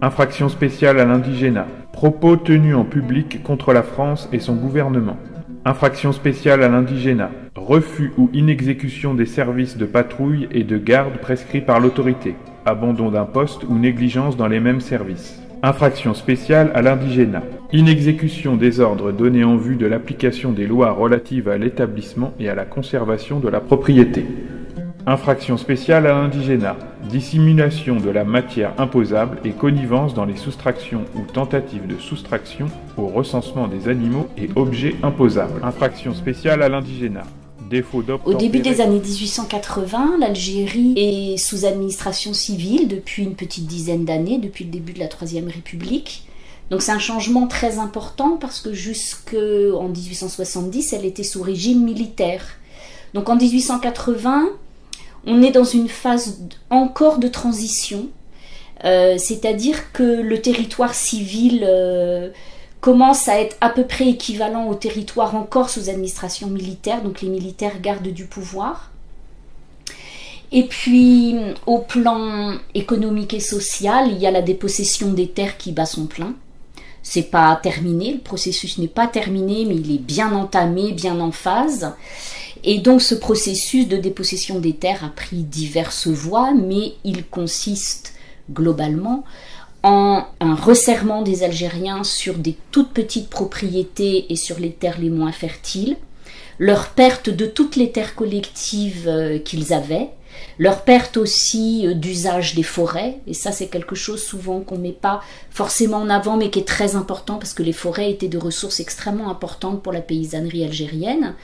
Infraction spéciale à l'indigénat. Propos tenus en public contre la France et son gouvernement. Infraction spéciale à l'indigénat. Refus ou inexécution des services de patrouille et de garde prescrits par l'autorité. Abandon d'un poste ou négligence dans les mêmes services. Infraction spéciale à l'indigénat. Inexécution des ordres donnés en vue de l'application des lois relatives à l'établissement et à la conservation de la propriété. Infraction spéciale à l'indigénat. Dissimulation de la matière imposable et connivence dans les soustractions ou tentatives de soustraction au recensement des animaux et objets imposables. Infraction spéciale à l'indigénat. Défaut d'obtempérer. Au début des années 1880, l'Algérie est sous administration civile depuis une petite dizaine d'années, depuis le début de la Troisième République. Donc c'est un changement très important parce que jusqu'en 1870, elle était sous régime militaire. Donc en 1880, on est dans une phase encore de transition, c'est-à-dire que le territoire civil commence à être à peu près équivalent au territoire encore sous administration militaire, donc les militaires gardent du pouvoir. Et puis, au plan économique et social, il y a la dépossession des terres qui bat son plein. C'est pas terminé, le processus n'est pas terminé, mais il est bien entamé, bien en phase. Et donc ce processus de dépossession des terres a pris diverses voies, mais il consiste globalement en un resserrement des Algériens sur des toutes petites propriétés et sur les terres les moins fertiles, leur perte de toutes les terres collectives qu'ils avaient, leur perte aussi d'usage des forêts, et ça c'est quelque chose souvent qu'on ne met pas forcément en avant, mais qui est très important parce que les forêts étaient de ressources extrêmement importantes pour la paysannerie algérienne.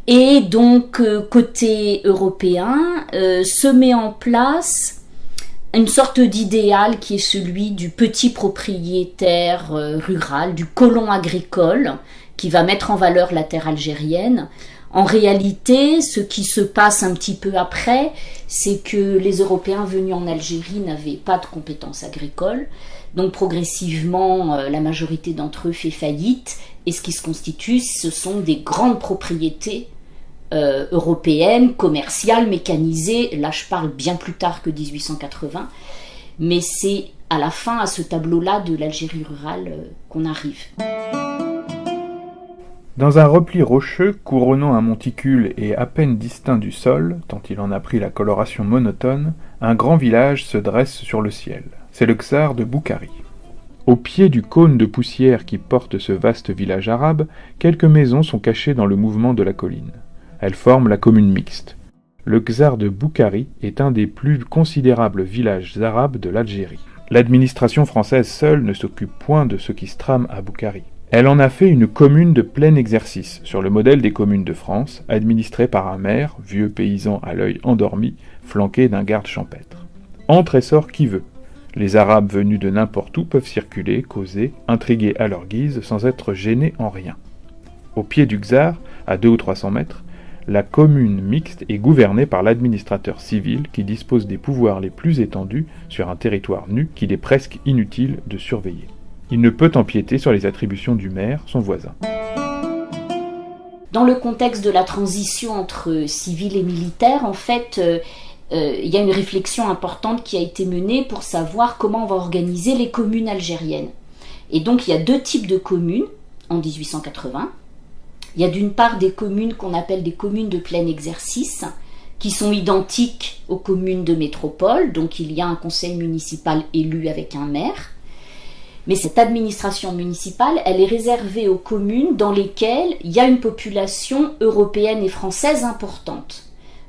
Et donc, côté européen, se met en place une sorte d'idéal qui est celui du petit propriétaire rural, du colon agricole, qui va mettre en valeur la terre algérienne. En réalité, ce qui se passe un petit peu après, c'est que les Européens venus en Algérie n'avaient pas de compétences agricoles. Donc progressivement, la majorité d'entre eux fait faillite. Et ce qui se constitue, ce sont des grandes propriétés européennes, commerciales, mécanisées. Là, je parle bien plus tard que 1880. Mais c'est à la fin, à ce tableau-là de l'Algérie rurale qu'on arrive. Dans un repli rocheux couronnant un monticule et à peine distinct du sol, tant il en a pris la coloration monotone, un grand village se dresse sur le ciel. C'est le Czar de Boukhari. Au pied du cône de poussière qui porte ce vaste village arabe, quelques maisons sont cachées dans le mouvement de la colline. Elles forment la commune mixte. Le Czar de Boukhari est un des plus considérables villages arabes de l'Algérie. L'administration française seule ne s'occupe point de ce qui se trame à Boukhari. Elle en a fait une commune de plein exercice, sur le modèle des communes de France, administrée par un maire, vieux paysan à l'œil endormi, flanqué d'un garde champêtre. Entre et sort qui veut. Les Arabes venus de n'importe où peuvent circuler, causer, intriguer à leur guise, sans être gênés en rien. Au pied du Czar, à 200 ou 300 mètres, la commune mixte est gouvernée par l'administrateur civil qui dispose des pouvoirs les plus étendus sur un territoire nu qu'il est presque inutile de surveiller. Il ne peut empiéter sur les attributions du maire, son voisin. Dans le contexte de la transition entre civil et militaire, en fait, il y a une réflexion importante qui a été menée pour savoir comment on va organiser les communes algériennes. Et donc, il y a deux types de communes en 1880. Il y a d'une part des communes qu'on appelle des communes de plein exercice, qui sont identiques aux communes de métropole. Donc, il y a un conseil municipal élu avec un maire. Mais cette administration municipale, elle est réservée aux communes dans lesquelles il y a une population européenne et française importante.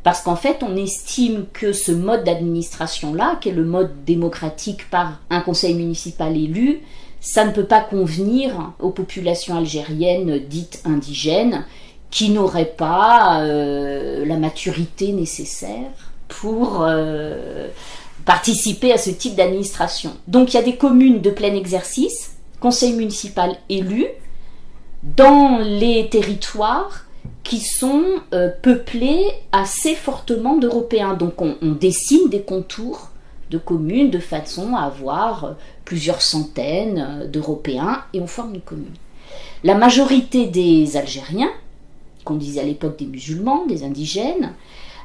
Parce qu'en fait, on estime que ce mode d'administration-là, qui est le mode démocratique par un conseil municipal élu, ça ne peut pas convenir aux populations algériennes dites indigènes, qui n'auraient pas la maturité nécessaire pour participer à ce type d'administration. Donc il y a des communes de plein exercice, conseil municipal élu, dans les territoires qui sont peuplés assez fortement d'Européens. Donc on dessine des contours de communes de façon à avoir plusieurs centaines d'Européens et on forme une commune. La majorité des Algériens, qu'on disait à l'époque des musulmans, des indigènes,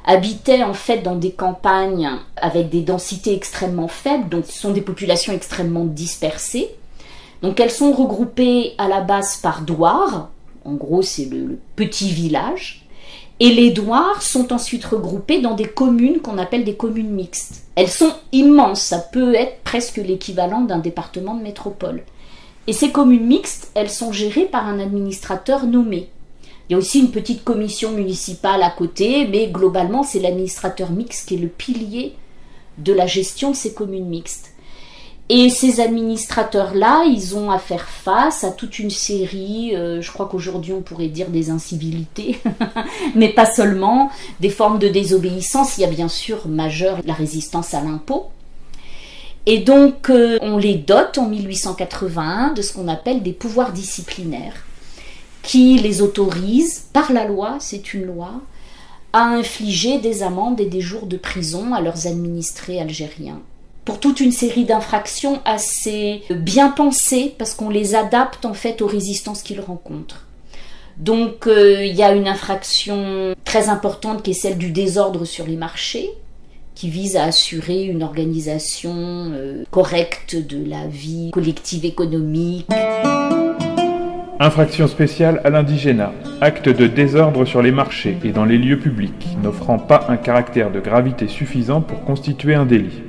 habitaient en fait dans des campagnes avec des densités extrêmement faibles, donc ce sont des populations extrêmement dispersées. Donc elles sont regroupées à la base par douars, en gros c'est le petit village, et les douars sont ensuite regroupés dans des communes qu'on appelle des communes mixtes. Elles sont immenses, ça peut être presque l'équivalent d'un département de métropole. Et ces communes mixtes, elles sont gérées par un administrateur nommé. Il y a aussi une petite commission municipale à côté, mais globalement c'est l'administrateur mixte qui est le pilier de la gestion de ces communes mixtes. Et ces administrateurs-là, ils ont à faire face à toute une série, je crois qu'aujourd'hui on pourrait dire des incivilités, mais pas seulement, des formes de désobéissance. Il y a bien sûr majeure la résistance à l'impôt. Et donc on les dote en 1881 de ce qu'on appelle des pouvoirs disciplinaires, qui les autorisent, par la loi, c'est une loi, à infliger des amendes et des jours de prison à leurs administrés algériens. Pour toute une série d'infractions assez bien pensées, parce qu'on les adapte en fait aux résistances qu'ils rencontrent. Donc il y a une infraction très importante qui est celle du désordre sur les marchés, qui vise à assurer une organisation correcte de la vie collective économique. Infraction spéciale à l'indigénat. Acte de désordre sur les marchés et dans les lieux publics, n'offrant pas un caractère de gravité suffisant pour constituer un délit.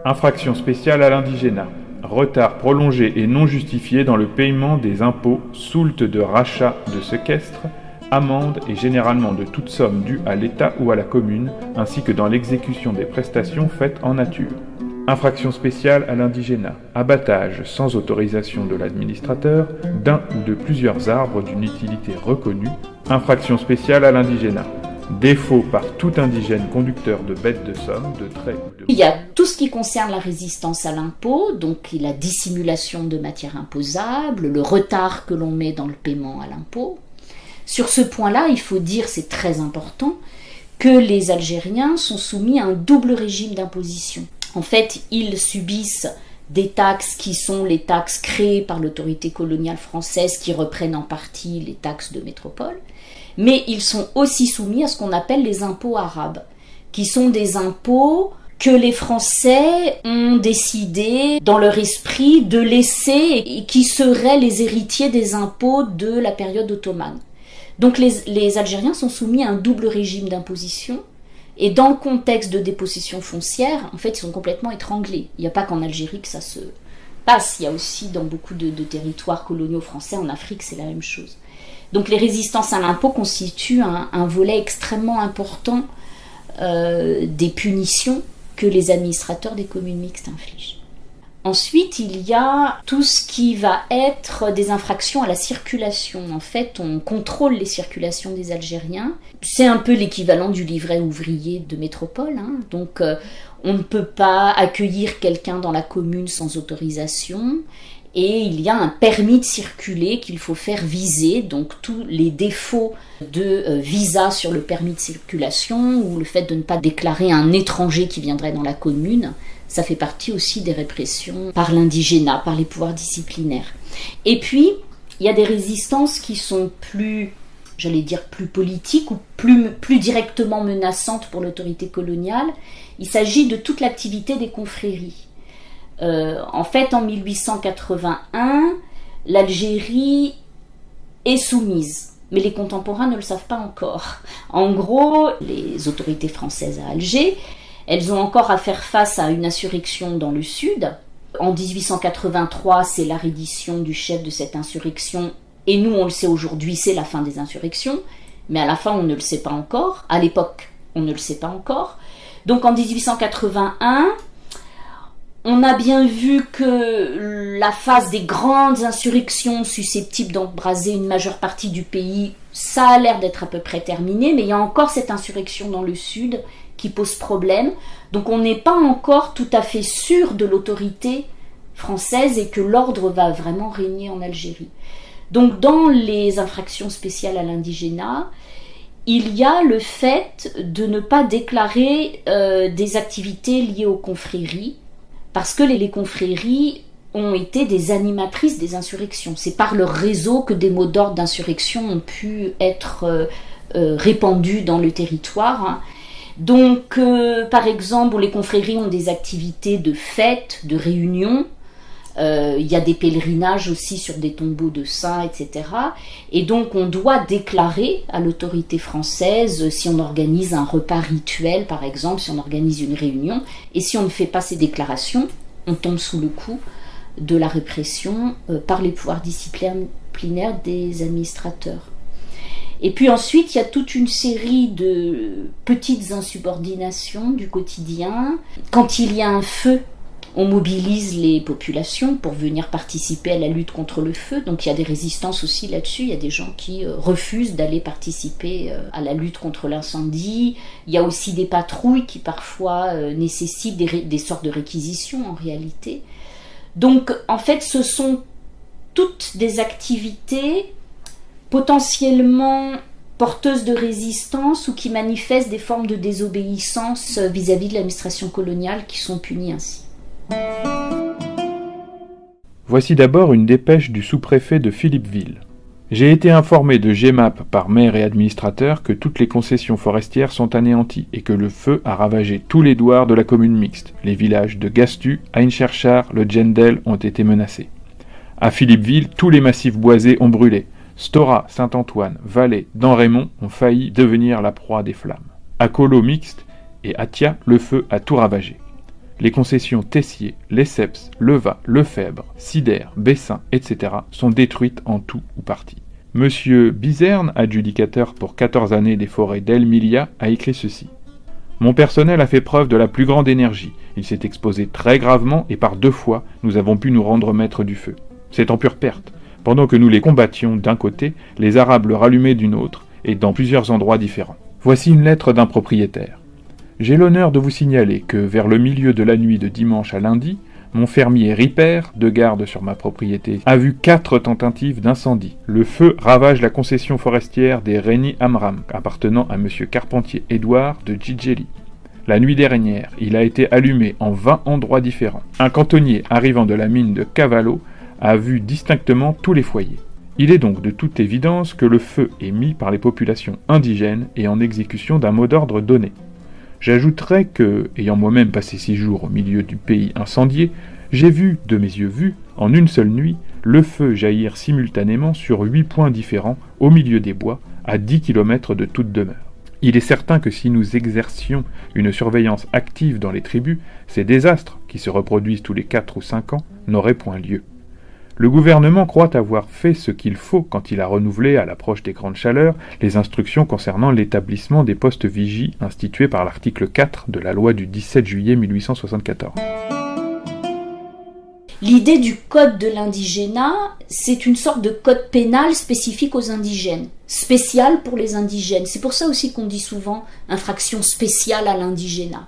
Infraction spéciale à l'indigénat. Retard prolongé et non justifié dans le paiement des impôts, soult de rachat, de séquestre, amende et généralement de toute somme due à l'État ou à la commune, ainsi que dans l'exécution des prestations faites en nature. Infraction spéciale à l'indigénat. Abattage sans autorisation de l'administrateur d'un ou de plusieurs arbres d'une utilité reconnue. Infraction spéciale à l'indigénat. Défaut par tout indigène conducteur de bêtes de somme, de trait ou de... Il y a tout ce qui concerne la résistance à l'impôt, donc la dissimulation de matières imposables, le retard que l'on met dans le paiement à l'impôt. Sur ce point-là, il faut dire, c'est très important, que les Algériens sont soumis à un double régime d'imposition. En fait, ils subissent des taxes qui sont les taxes créées par l'autorité coloniale française qui reprennent en partie les taxes de métropole, mais ils sont aussi soumis à ce qu'on appelle les impôts arabes, qui sont des impôts que les Français ont décidé dans leur esprit de laisser et qui seraient les héritiers des impôts de la période ottomane. Donc les Algériens sont soumis à un double régime d'imposition. Et dans le contexte de dépossession foncière, en fait, ils sont complètement étranglés. Il n'y a pas qu'en Algérie que ça se passe. Il y a aussi dans beaucoup de territoires coloniaux français, en Afrique, c'est la même chose. Donc les résistances à l'impôt constituent un volet extrêmement important des punitions que les administrateurs des communes mixtes infligent. Ensuite, il y a tout ce qui va être des infractions à la circulation. En fait, on contrôle les circulations des Algériens. C'est un peu l'équivalent du livret ouvrier de métropole. Donc, on ne peut pas accueillir quelqu'un dans la commune sans autorisation. Et il y a un permis de circuler qu'il faut faire viser. Donc, tous les défauts de visa sur le permis de circulation ou le fait de ne pas déclarer un étranger qui viendrait dans la commune, ça fait partie aussi des répressions par l'indigénat, par les pouvoirs disciplinaires. Et puis, il y a des résistances qui sont plus, j'allais dire, plus politiques ou plus directement menaçantes pour l'autorité coloniale. Il s'agit de toute l'activité des confréries. En fait, en 1881, l'Algérie est soumise, mais les contemporains ne le savent pas encore. En gros, les autorités françaises à Alger, elles ont encore à faire face à une insurrection dans le sud. En 1883, c'est la reddition du chef de cette insurrection. Et nous, on le sait aujourd'hui, c'est la fin des insurrections. Mais à la fin, on ne le sait pas encore. À l'époque, on ne le sait pas encore. Donc en 1881, on a bien vu que la phase des grandes insurrections susceptibles d'embraser une majeure partie du pays, ça a l'air d'être à peu près terminé. Mais il y a encore cette insurrection dans le sud qui pose problème. Donc on n'est pas encore tout à fait sûr de l'autorité française et que l'ordre va vraiment régner en Algérie. Donc dans les infractions spéciales à l'indigénat, il y a le fait de ne pas déclarer des activités liées aux confréries, parce que les confréries ont été des animatrices des insurrections. C'est par leur réseau que des mots d'ordre d'insurrection ont pu être répandus dans le territoire. Donc, par exemple, les confréries ont des activités de fêtes, de réunions. Il y a des pèlerinages aussi sur des tombeaux de saints, etc. Et donc, on doit déclarer à l'autorité française si on organise un repas rituel, par exemple, si on organise une réunion. Et si on ne fait pas ces déclarations, on tombe sous le coup de la répression par les pouvoirs disciplinaires des administrateurs. Et puis ensuite, il y a toute une série de petites insubordinations du quotidien. Quand il y a un feu, on mobilise les populations pour venir participer à la lutte contre le feu. Donc il y a des résistances aussi là-dessus. Il y a des gens qui refusent d'aller participer à la lutte contre l'incendie. Il y a aussi des patrouilles qui parfois nécessitent des sortes de réquisitions en réalité. Donc en fait, ce sont toutes des activités potentiellement porteuses de résistance ou qui manifestent des formes de désobéissance vis-à-vis de l'administration coloniale qui sont punies ainsi. Voici d'abord une dépêche du sous-préfet de Philippeville. J'ai été informé de GEMAP par maire et administrateur que toutes les concessions forestières sont anéanties et que le feu a ravagé tous les douars de la commune mixte. Les villages de Gastu, Aincherchar, le Djendel ont été menacés. À Philippeville, tous les massifs boisés ont brûlé. Stora, Saint-Antoine, Vallée, Damrémont ont failli devenir la proie des flammes. À Colo mixte et à Thia, le feu a tout ravagé. Les concessions Tessier, Lesseps, Leva, Lefebvre, Sider, Bessin, etc. sont détruites en tout ou partie. Monsieur Bizerne, adjudicateur pour 14 années des forêts d'El-Milia, a écrit ceci. Mon personnel a fait preuve de la plus grande énergie. Il s'est exposé très gravement et par 2 fois, nous avons pu nous rendre maîtres du feu. C'est en pure perte. Pendant que nous les combattions d'un côté, les Arabes le rallumaient d'une autre et dans plusieurs endroits différents. Voici une lettre d'un propriétaire. J'ai l'honneur de vous signaler que, vers le milieu de la nuit de dimanche à lundi, mon fermier Ripper, de garde sur ma propriété, a vu 4 tentatives d'incendie. Le feu ravage la concession forestière des Réni Amram, appartenant à M. Carpentier-Édouard de Djidjeli. La nuit dernière, il a été allumé en 20 endroits différents. Un cantonnier arrivant de la mine de Cavallo a vu distinctement tous les foyers. Il est donc de toute évidence que le feu est mis par les populations indigènes et en exécution d'un mot d'ordre donné. J'ajouterai que, ayant moi-même passé 6 jours au milieu du pays incendié, j'ai vu, de mes yeux vus, en une seule nuit, le feu jaillir simultanément sur 8 points différents, au milieu des bois, à 10 km de toute demeure. Il est certain que si nous exercions une surveillance active dans les tribus, ces désastres, qui se reproduisent tous les 4 ou 5 ans, n'auraient point lieu. Le gouvernement croit avoir fait ce qu'il faut quand il a renouvelé, à l'approche des grandes chaleurs, les instructions concernant l'établissement des postes vigies institués par l'article 4 de la loi du 17 juillet 1874. L'idée du code de l'indigénat, c'est une sorte de code pénal spécifique aux indigènes, spécial pour les indigènes. C'est pour ça aussi qu'on dit souvent infraction spéciale à l'indigénat.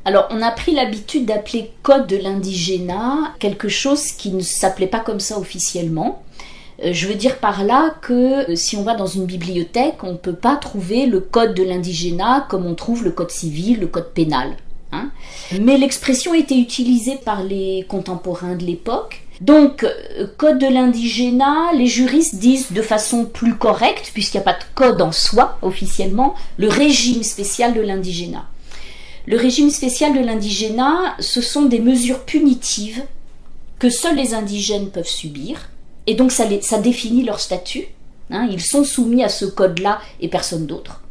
Alors, on a pris l'habitude d'appeler code de l'indigénat quelque chose qui ne s'appelait pas comme ça officiellement. Je veux dire par là que si on va dans une bibliothèque, on ne peut pas trouver le code de l'indigénat comme on trouve le code civil, le code pénal. Mais l'expression était utilisée par les contemporains de l'époque. Donc, code de l'indigénat, les juristes disent de façon plus correcte, puisqu'il n'y a pas de code en soi officiellement, le régime spécial de l'indigénat. Le régime spécial de l'indigénat, ce sont des mesures punitives que seuls les indigènes peuvent subir, et donc ça définit leur statut. Ils sont soumis à ce code-là et personne d'autre.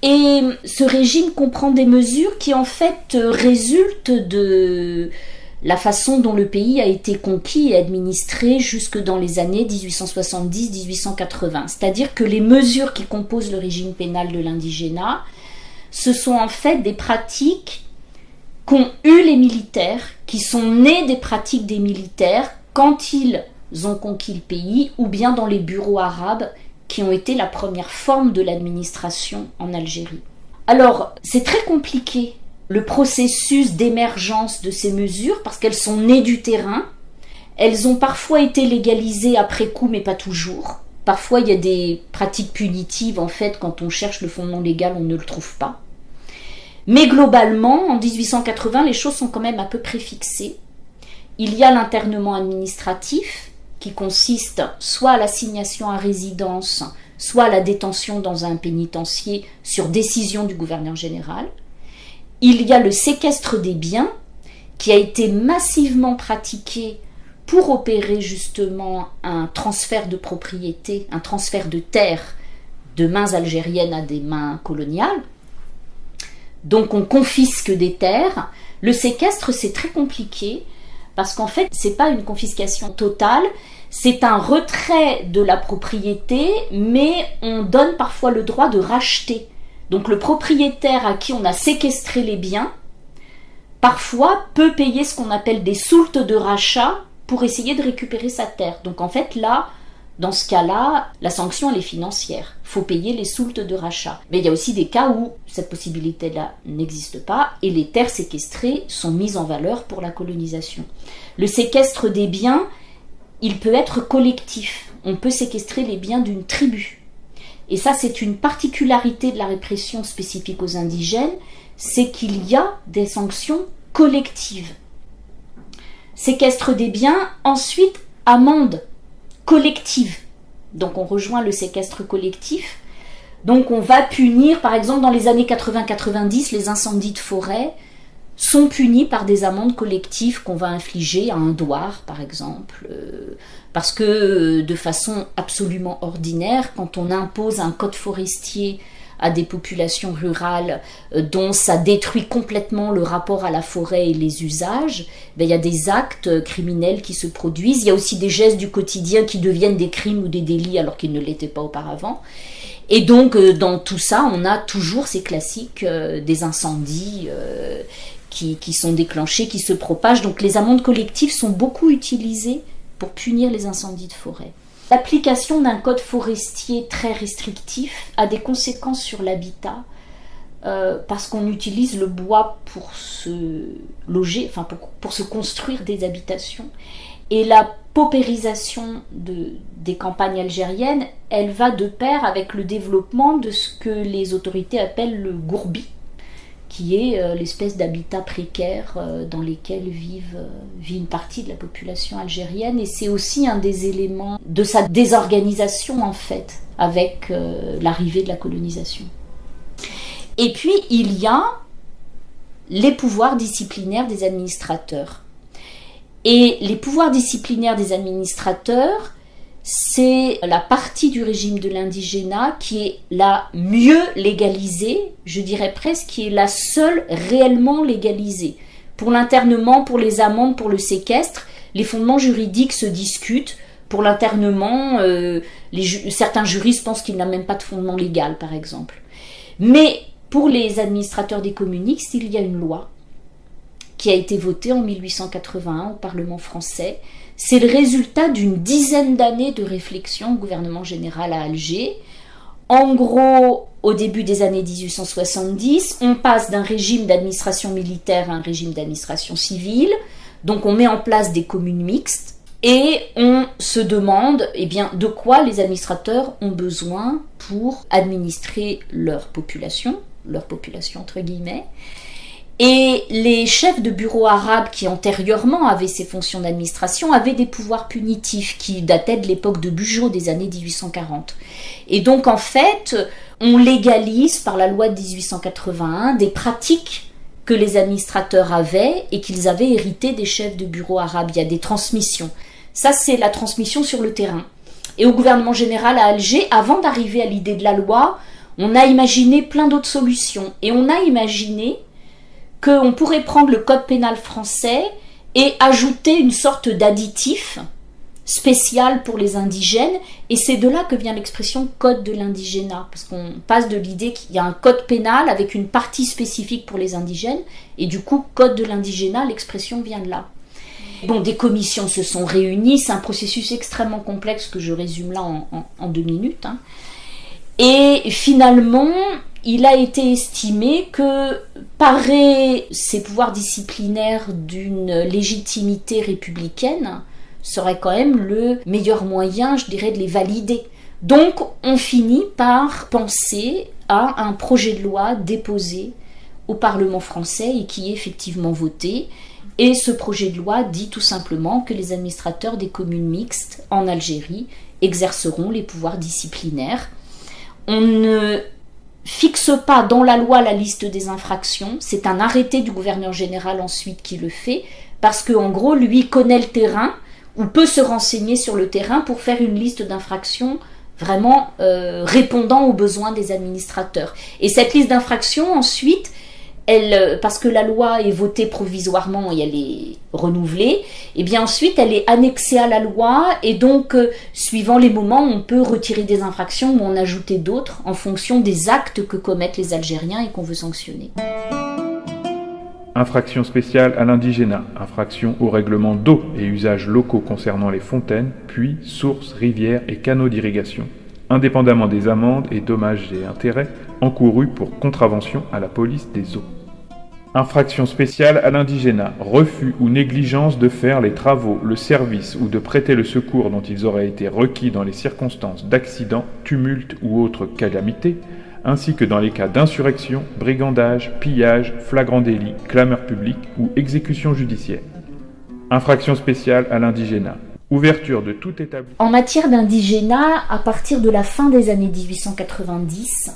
Et ce régime comprend des mesures qui en fait résultent de la façon dont le pays a été conquis et administré jusque dans les années 1870-1880. C'est-à-dire que les mesures qui composent le régime pénal de l'indigénat, ce sont en fait des pratiques qu'ont eues les militaires, qui sont nées des pratiques des militaires quand ils ont conquis le pays, ou bien dans les bureaux arabes qui ont été la première forme de l'administration en Algérie. Alors, c'est très compliqué, le processus d'émergence de ces mesures, parce qu'elles sont nées du terrain, elles ont parfois été légalisées après coup, mais pas toujours. Parfois, il y a des pratiques punitives, en fait, quand on cherche le fondement légal, on ne le trouve pas. Mais globalement, en 1880, les choses sont quand même à peu près fixées. il y a l'internement administratif, qui consiste soit à l'assignation à résidence, soit à la détention dans un pénitencier sur décision du gouverneur général. Il y a le séquestre des biens, qui a été massivement pratiqué pour opérer justement un transfert de propriété, un transfert de terre de mains algériennes à des mains coloniales. Donc on confisque des terres. Le séquestre, c'est très compliqué parce qu'en fait, c'est pas une confiscation totale, c'est un retrait de la propriété, mais on donne parfois le droit de racheter. Donc le propriétaire à qui on a séquestré les biens, parfois peut payer ce qu'on appelle des soultes de rachat pour essayer de récupérer sa terre. Donc en fait là, dans ce cas-là, la sanction elle est financière. Il faut payer les soultes de rachat. Mais il y a aussi des cas où cette possibilité-là n'existe pas et les terres séquestrées sont mises en valeur pour la colonisation. Le séquestre des biens, il peut être collectif. On peut séquestrer les biens d'une tribu. Et ça, c'est une particularité de la répression spécifique aux indigènes, c'est qu'il y a des sanctions collectives. Séquestre des biens, ensuite amende collective. Donc on rejoint le séquestre collectif. Donc on va punir, par exemple dans les années 80-90, les incendies de forêt sont punis par des amendes collectives qu'on va infliger à un douar, par exemple, parce que de façon absolument ordinaire, quand on impose un code forestier à des populations rurales dont ça détruit complètement le rapport à la forêt et les usages, il y a des actes criminels qui se produisent. Il y a aussi des gestes du quotidien qui deviennent des crimes ou des délits alors qu'ils ne l'étaient pas auparavant. Et donc, dans tout ça, on a toujours ces classiques des incendies qui sont déclenchés, qui se propagent. Donc, les amendes collectives sont beaucoup utilisées pour punir les incendies de forêt. L'application d'un code forestier très restrictif a des conséquences sur l'habitat parce qu'on utilise le bois pour se loger, enfin pour se construire des habitations. Et la paupérisation des campagnes algériennes, elle va de pair avec le développement de ce que les autorités appellent le gourbi, qui est l'espèce d'habitat précaire dans lesquels vit une partie de la population algérienne. Et c'est aussi un des éléments de sa désorganisation, en fait, avec l'arrivée de la colonisation. Et puis, il y a les pouvoirs disciplinaires des administrateurs. Et les pouvoirs disciplinaires des administrateurs, c'est la partie du régime de l'indigénat qui est la mieux légalisée, je dirais presque, qui est la seule réellement légalisée. Pour l'internement, pour les amendes, pour le séquestre, les fondements juridiques se discutent. Pour l'internement, certains juristes pensent qu'il n'a même pas de fondement légal, par exemple. Mais pour les administrateurs des communixes, il y a une loi qui a été votée en 1881 au Parlement français. C'est le résultat d'une dizaine d'années de réflexion au gouvernement général à Alger. En gros, au début des années 1870, on passe d'un régime d'administration militaire à un régime d'administration civile. Donc on met en place des communes mixtes et on se demande de quoi les administrateurs ont besoin pour administrer leur population entre guillemets. Et les chefs de bureaux arabes qui antérieurement avaient ces fonctions d'administration avaient des pouvoirs punitifs qui dataient de l'époque de Bugeaud des années 1840. Et donc en fait, on légalise par la loi de 1881 des pratiques que les administrateurs avaient et qu'ils avaient héritées des chefs de bureaux arabes. Il y a des transmissions. Ça, c'est la transmission sur le terrain. Et au gouvernement général à Alger, avant d'arriver à l'idée de la loi, on a imaginé plein d'autres solutions. Et on a imaginé qu'on pourrait prendre le code pénal français et ajouter une sorte d'additif spécial pour les indigènes. Et c'est de là que vient l'expression code de l'indigénat. Parce qu'on passe de l'idée qu'il y a un code pénal avec une partie spécifique pour les indigènes. Et du coup, code de l'indigénat, l'expression vient de là. Bon, des commissions se sont réunies. C'est un processus extrêmement complexe que je résume là en 2 minutes. Et finalement, il a été estimé que parer ces pouvoirs disciplinaires d'une légitimité républicaine serait quand même le meilleur moyen, je dirais, de les valider. Donc, on finit par penser à un projet de loi déposé au Parlement français et qui est effectivement voté Et ce projet de loi dit tout simplement que les administrateurs des communes mixtes en Algérie exerceront les pouvoirs disciplinaires. On ne fixe pas dans la loi la liste des infractions, c'est un arrêté du gouverneur général ensuite qui le fait, parce qu'en gros, lui connaît le terrain, ou peut se renseigner sur le terrain pour faire une liste d'infractions vraiment répondant aux besoins des administrateurs. Et cette liste d'infractions, ensuite, parce que la loi est votée provisoirement et elle est renouvelée, et bien ensuite elle est annexée à la loi et donc suivant les moments on peut retirer des infractions ou en ajouter d'autres en fonction des actes que commettent les Algériens et qu'on veut sanctionner. Infraction spéciale à l'indigénat, infraction au règlement d'eau et usages locaux concernant les fontaines, puits, sources, rivières et canaux d'irrigation, indépendamment des amendes et dommages et intérêts encourus pour contravention à la police des eaux. Infraction spéciale à l'indigénat, refus ou négligence de faire les travaux, le service ou de prêter le secours dont ils auraient été requis dans les circonstances d'accident, tumulte ou autre calamité, ainsi que dans les cas d'insurrection, brigandage, pillage, flagrant délit, clameur publique ou exécution judiciaire. Infraction spéciale à l'indigénat, ouverture de tout établissement. En matière d'indigénat, à partir de la fin des années 1890,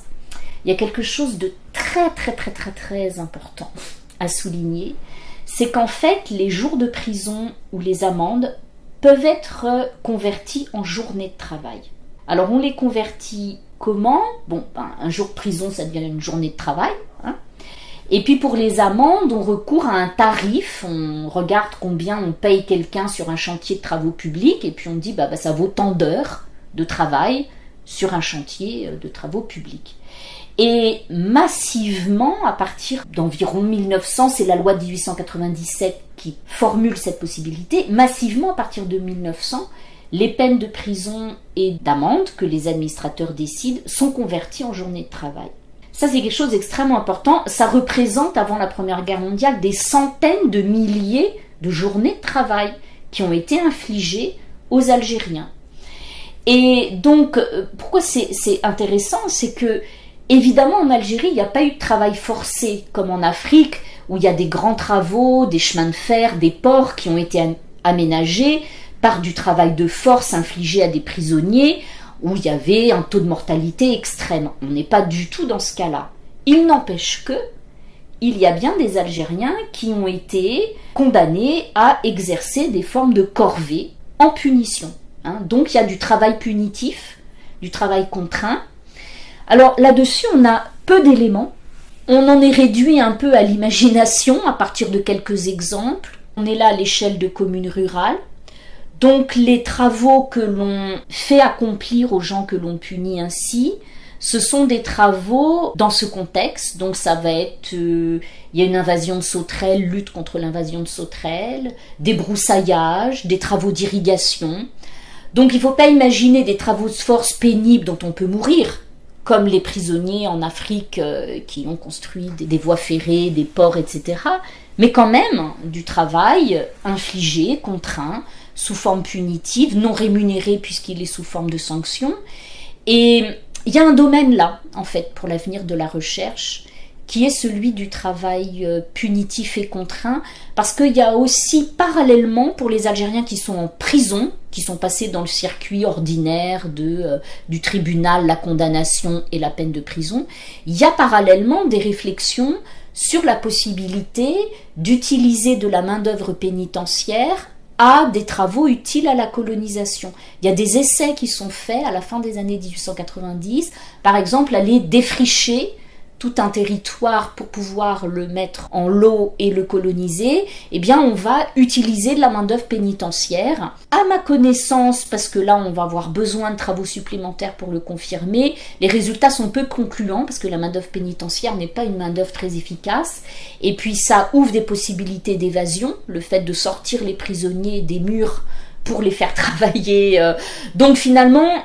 il y a quelque chose de très important à souligner, c'est qu'en fait, les jours de prison ou les amendes peuvent être convertis en journées de travail. Alors, on les convertit comment ? Un jour de prison, ça devient une journée de travail. Et puis, pour les amendes, on recourt à un tarif. On regarde combien on paye quelqu'un sur un chantier de travaux publics. Et puis, on dit, ça vaut tant d'heures de travail sur un chantier de travaux publics. Et massivement, à partir d'environ 1900, c'est la loi de 1897 qui formule cette possibilité, massivement à partir de 1900, les peines de prison et d'amende que les administrateurs décident sont converties en journées de travail. Ça, c'est quelque chose d'extrêmement important. Ça représente, avant la Première Guerre mondiale, des centaines de milliers de journées de travail qui ont été infligées aux Algériens. Et donc, pourquoi c'est intéressant ? C'est que évidemment, en Algérie, il n'y a pas eu de travail forcé comme en Afrique, où il y a des grands travaux, des chemins de fer, des ports qui ont été aménagés par du travail de force infligé à des prisonniers, où il y avait un taux de mortalité extrême. On n'est pas du tout dans ce cas-là. Il n'empêche que il y a bien des Algériens qui ont été condamnés à exercer des formes de corvée en punition. Donc il y a du travail punitif, du travail contraint. Alors là-dessus, on a peu d'éléments. On en est réduit un peu à l'imagination à partir de quelques exemples. On est là à l'échelle de communes rurales. Donc les travaux que l'on fait accomplir aux gens que l'on punit ainsi, ce sont des travaux dans ce contexte. Donc ça va être, il y a une invasion de sauterelles, lutte contre l'invasion de sauterelles, des brousaillages, des travaux d'irrigation. Donc il ne faut pas imaginer des travaux de force pénibles dont on peut mourir, comme les prisonniers en Afrique qui ont construit des voies ferrées, des ports, etc. Mais quand même du travail infligé, contraint, sous forme punitive, non rémunéré puisqu'il est sous forme de sanction. Et il y a un domaine là, en fait, pour l'avenir de la recherche, qui est celui du travail punitif et contraint, parce qu'il y a aussi parallèlement, pour les Algériens qui sont en prison, qui sont passés dans le circuit ordinaire du tribunal, la condamnation et la peine de prison, il y a parallèlement des réflexions sur la possibilité d'utiliser de la main-d'œuvre pénitentiaire à des travaux utiles à la colonisation. Il y a des essais qui sont faits à la fin des années 1890, par exemple aller défricher tout un territoire pour pouvoir le mettre en lot et le coloniser, eh bien on va utiliser de la main-d'œuvre pénitentiaire. À ma connaissance, parce que là on va avoir besoin de travaux supplémentaires pour le confirmer, les résultats sont peu concluants parce que la main-d'œuvre pénitentiaire n'est pas une main-d'œuvre très efficace, et puis ça ouvre des possibilités d'évasion, le fait de sortir les prisonniers des murs pour les faire travailler. Donc finalement,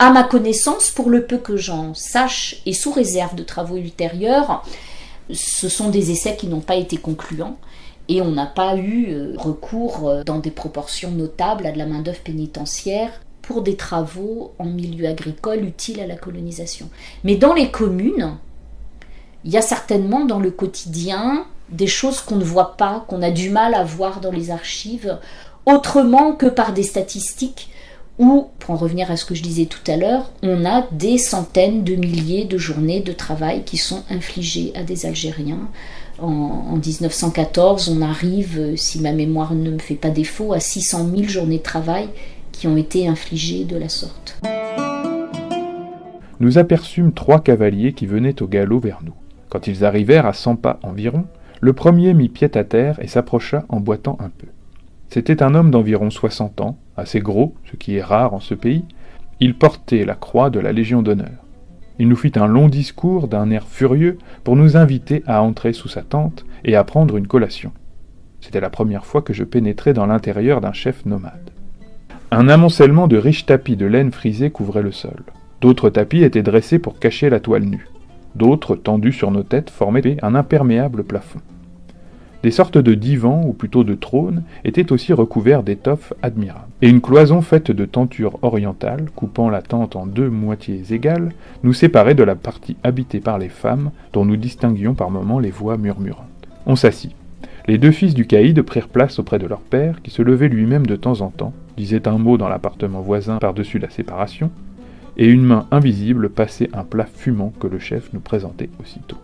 à ma connaissance, pour le peu que j'en sache, et sous réserve de travaux ultérieurs, ce sont des essais qui n'ont pas été concluants et on n'a pas eu recours dans des proportions notables à de la main-d'œuvre pénitentiaire pour des travaux en milieu agricole utiles à la colonisation. Mais dans les communes, il y a certainement dans le quotidien des choses qu'on ne voit pas, qu'on a du mal à voir dans les archives, autrement que par des statistiques où, pour en revenir à ce que je disais tout à l'heure, on a des centaines de milliers de journées de travail qui sont infligées à des Algériens. En 1914, on arrive, si ma mémoire ne me fait pas défaut, à 600 000 journées de travail qui ont été infligées de la sorte. Nous aperçûmes 3 cavaliers qui venaient au galop vers nous. Quand ils arrivèrent à 100 pas environ, le premier mit pied à terre et s'approcha en boitant un peu. C'était un homme d'environ 60 ans, assez gros, ce qui est rare en ce pays. Il portait la croix de la Légion d'honneur. Il nous fit un long discours d'un air furieux pour nous inviter à entrer sous sa tente et à prendre une collation. C'était la première fois que je pénétrais dans l'intérieur d'un chef nomade. Un amoncellement de riches tapis de laine frisée couvrait le sol. D'autres tapis étaient dressés pour cacher la toile nue. D'autres, tendus sur nos têtes, formaient un imperméable plafond. Des sortes de divans, ou plutôt de trônes, étaient aussi recouverts d'étoffes admirables. Et une cloison faite de tentures orientales, coupant la tente en 2 moitiés égales, nous séparait de la partie habitée par les femmes, dont nous distinguions par moments les voix murmurantes. On s'assit. Les 2 fils du caïd prirent place auprès de leur père, qui se levait lui-même de temps en temps, disait un mot dans l'appartement voisin par-dessus la séparation, et une main invisible passait un plat fumant que le chef nous présentait aussitôt.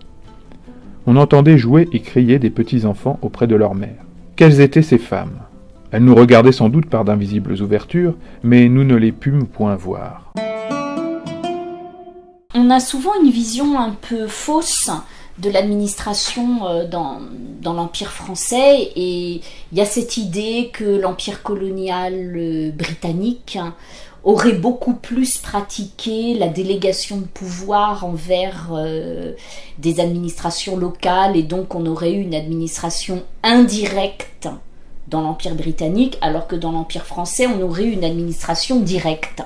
On entendait jouer et crier des petits-enfants auprès de leur mère. Quelles étaient ces femmes? Elles nous regardaient sans doute par d'invisibles ouvertures, mais nous ne les pûmes point voir. On a souvent une vision un peu fausse de l'administration dans l'Empire français, et il y a cette idée que l'Empire colonial britannique aurait beaucoup plus pratiqué la délégation de pouvoir envers des administrations locales, et donc on aurait eu une administration indirecte dans l'Empire britannique, alors que dans l'Empire français, on aurait eu une administration directe.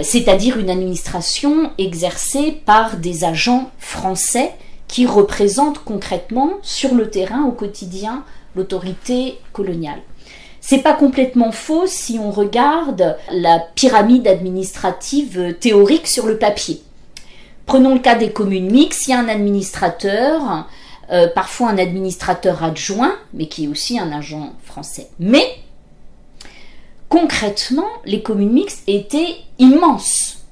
C'est-à-dire une administration exercée par des agents français qui représentent concrètement sur le terrain, au quotidien, l'autorité coloniale. C'est pas complètement faux si on regarde la pyramide administrative théorique sur le papier. Prenons le cas des communes mixtes, il y a un administrateur, parfois un administrateur adjoint, mais qui est aussi un agent français. Mais, concrètement, les communes mixtes étaient immenses.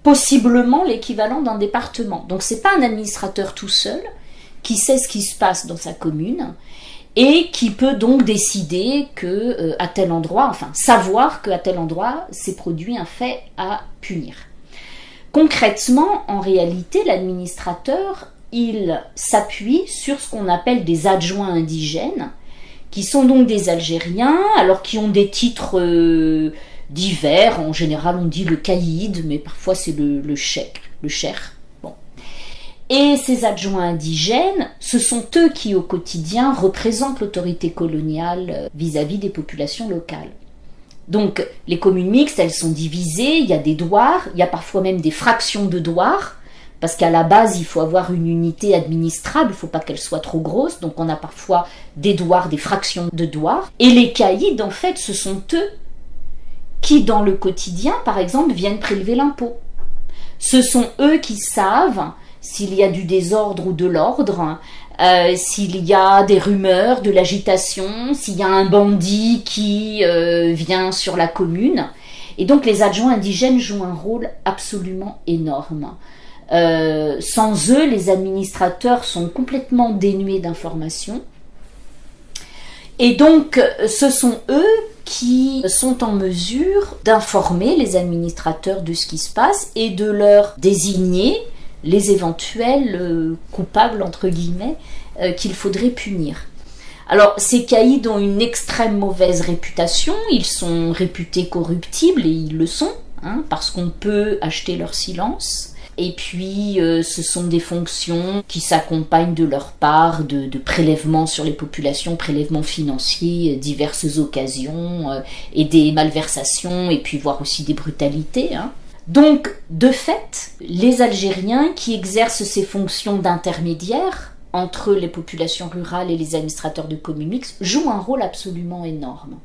Possiblement l'équivalent d'un département. Donc c'est pas un administrateur tout seul qui sait ce qui se passe dans sa commune, et qui peut donc décider que à tel endroit, enfin savoir qu'à tel endroit s'est produit un fait à punir. Concrètement, en réalité, l'administrateur, il s'appuie sur ce qu'on appelle des adjoints indigènes, qui sont donc des Algériens, alors qui ont des titres divers. En général, on dit le caïd, mais parfois c'est le cheikh, le cheikh. Et ces adjoints indigènes, ce sont eux qui, au quotidien, représentent l'autorité coloniale vis-à-vis des populations locales. Donc, les communes mixtes, elles sont divisées, il y a des douars, il y a parfois même des fractions de douars, parce qu'à la base, il faut avoir une unité administrable, il ne faut pas qu'elle soit trop grosse, donc on a parfois des douars, des fractions de douars. Et les caïds, en fait, ce sont eux qui, dans le quotidien, par exemple, viennent prélever l'impôt. Ce sont eux qui savent s'il y a du désordre ou de l'ordre, s'il y a des rumeurs, de l'agitation, s'il y a un bandit qui vient sur la commune. Et donc les adjoints indigènes jouent un rôle absolument énorme. Sans eux, les administrateurs sont complètement dénués d'informations. Et donc ce sont eux qui sont en mesure d'informer les administrateurs de ce qui se passe et de leur désigner les éventuels coupables, entre guillemets, qu'il faudrait punir. Alors, ces caïds ont une extrême mauvaise réputation, ils sont réputés corruptibles, et ils le sont, parce qu'on peut acheter leur silence. Et puis, ce sont des fonctions qui s'accompagnent de leur part de prélèvements sur les populations, prélèvements financiers, diverses occasions, et des malversations, et puis voire aussi des brutalités, Donc, de fait, les Algériens qui exercent ces fonctions d'intermédiaire entre les populations rurales et les administrateurs de communes mixtes jouent un rôle absolument énorme.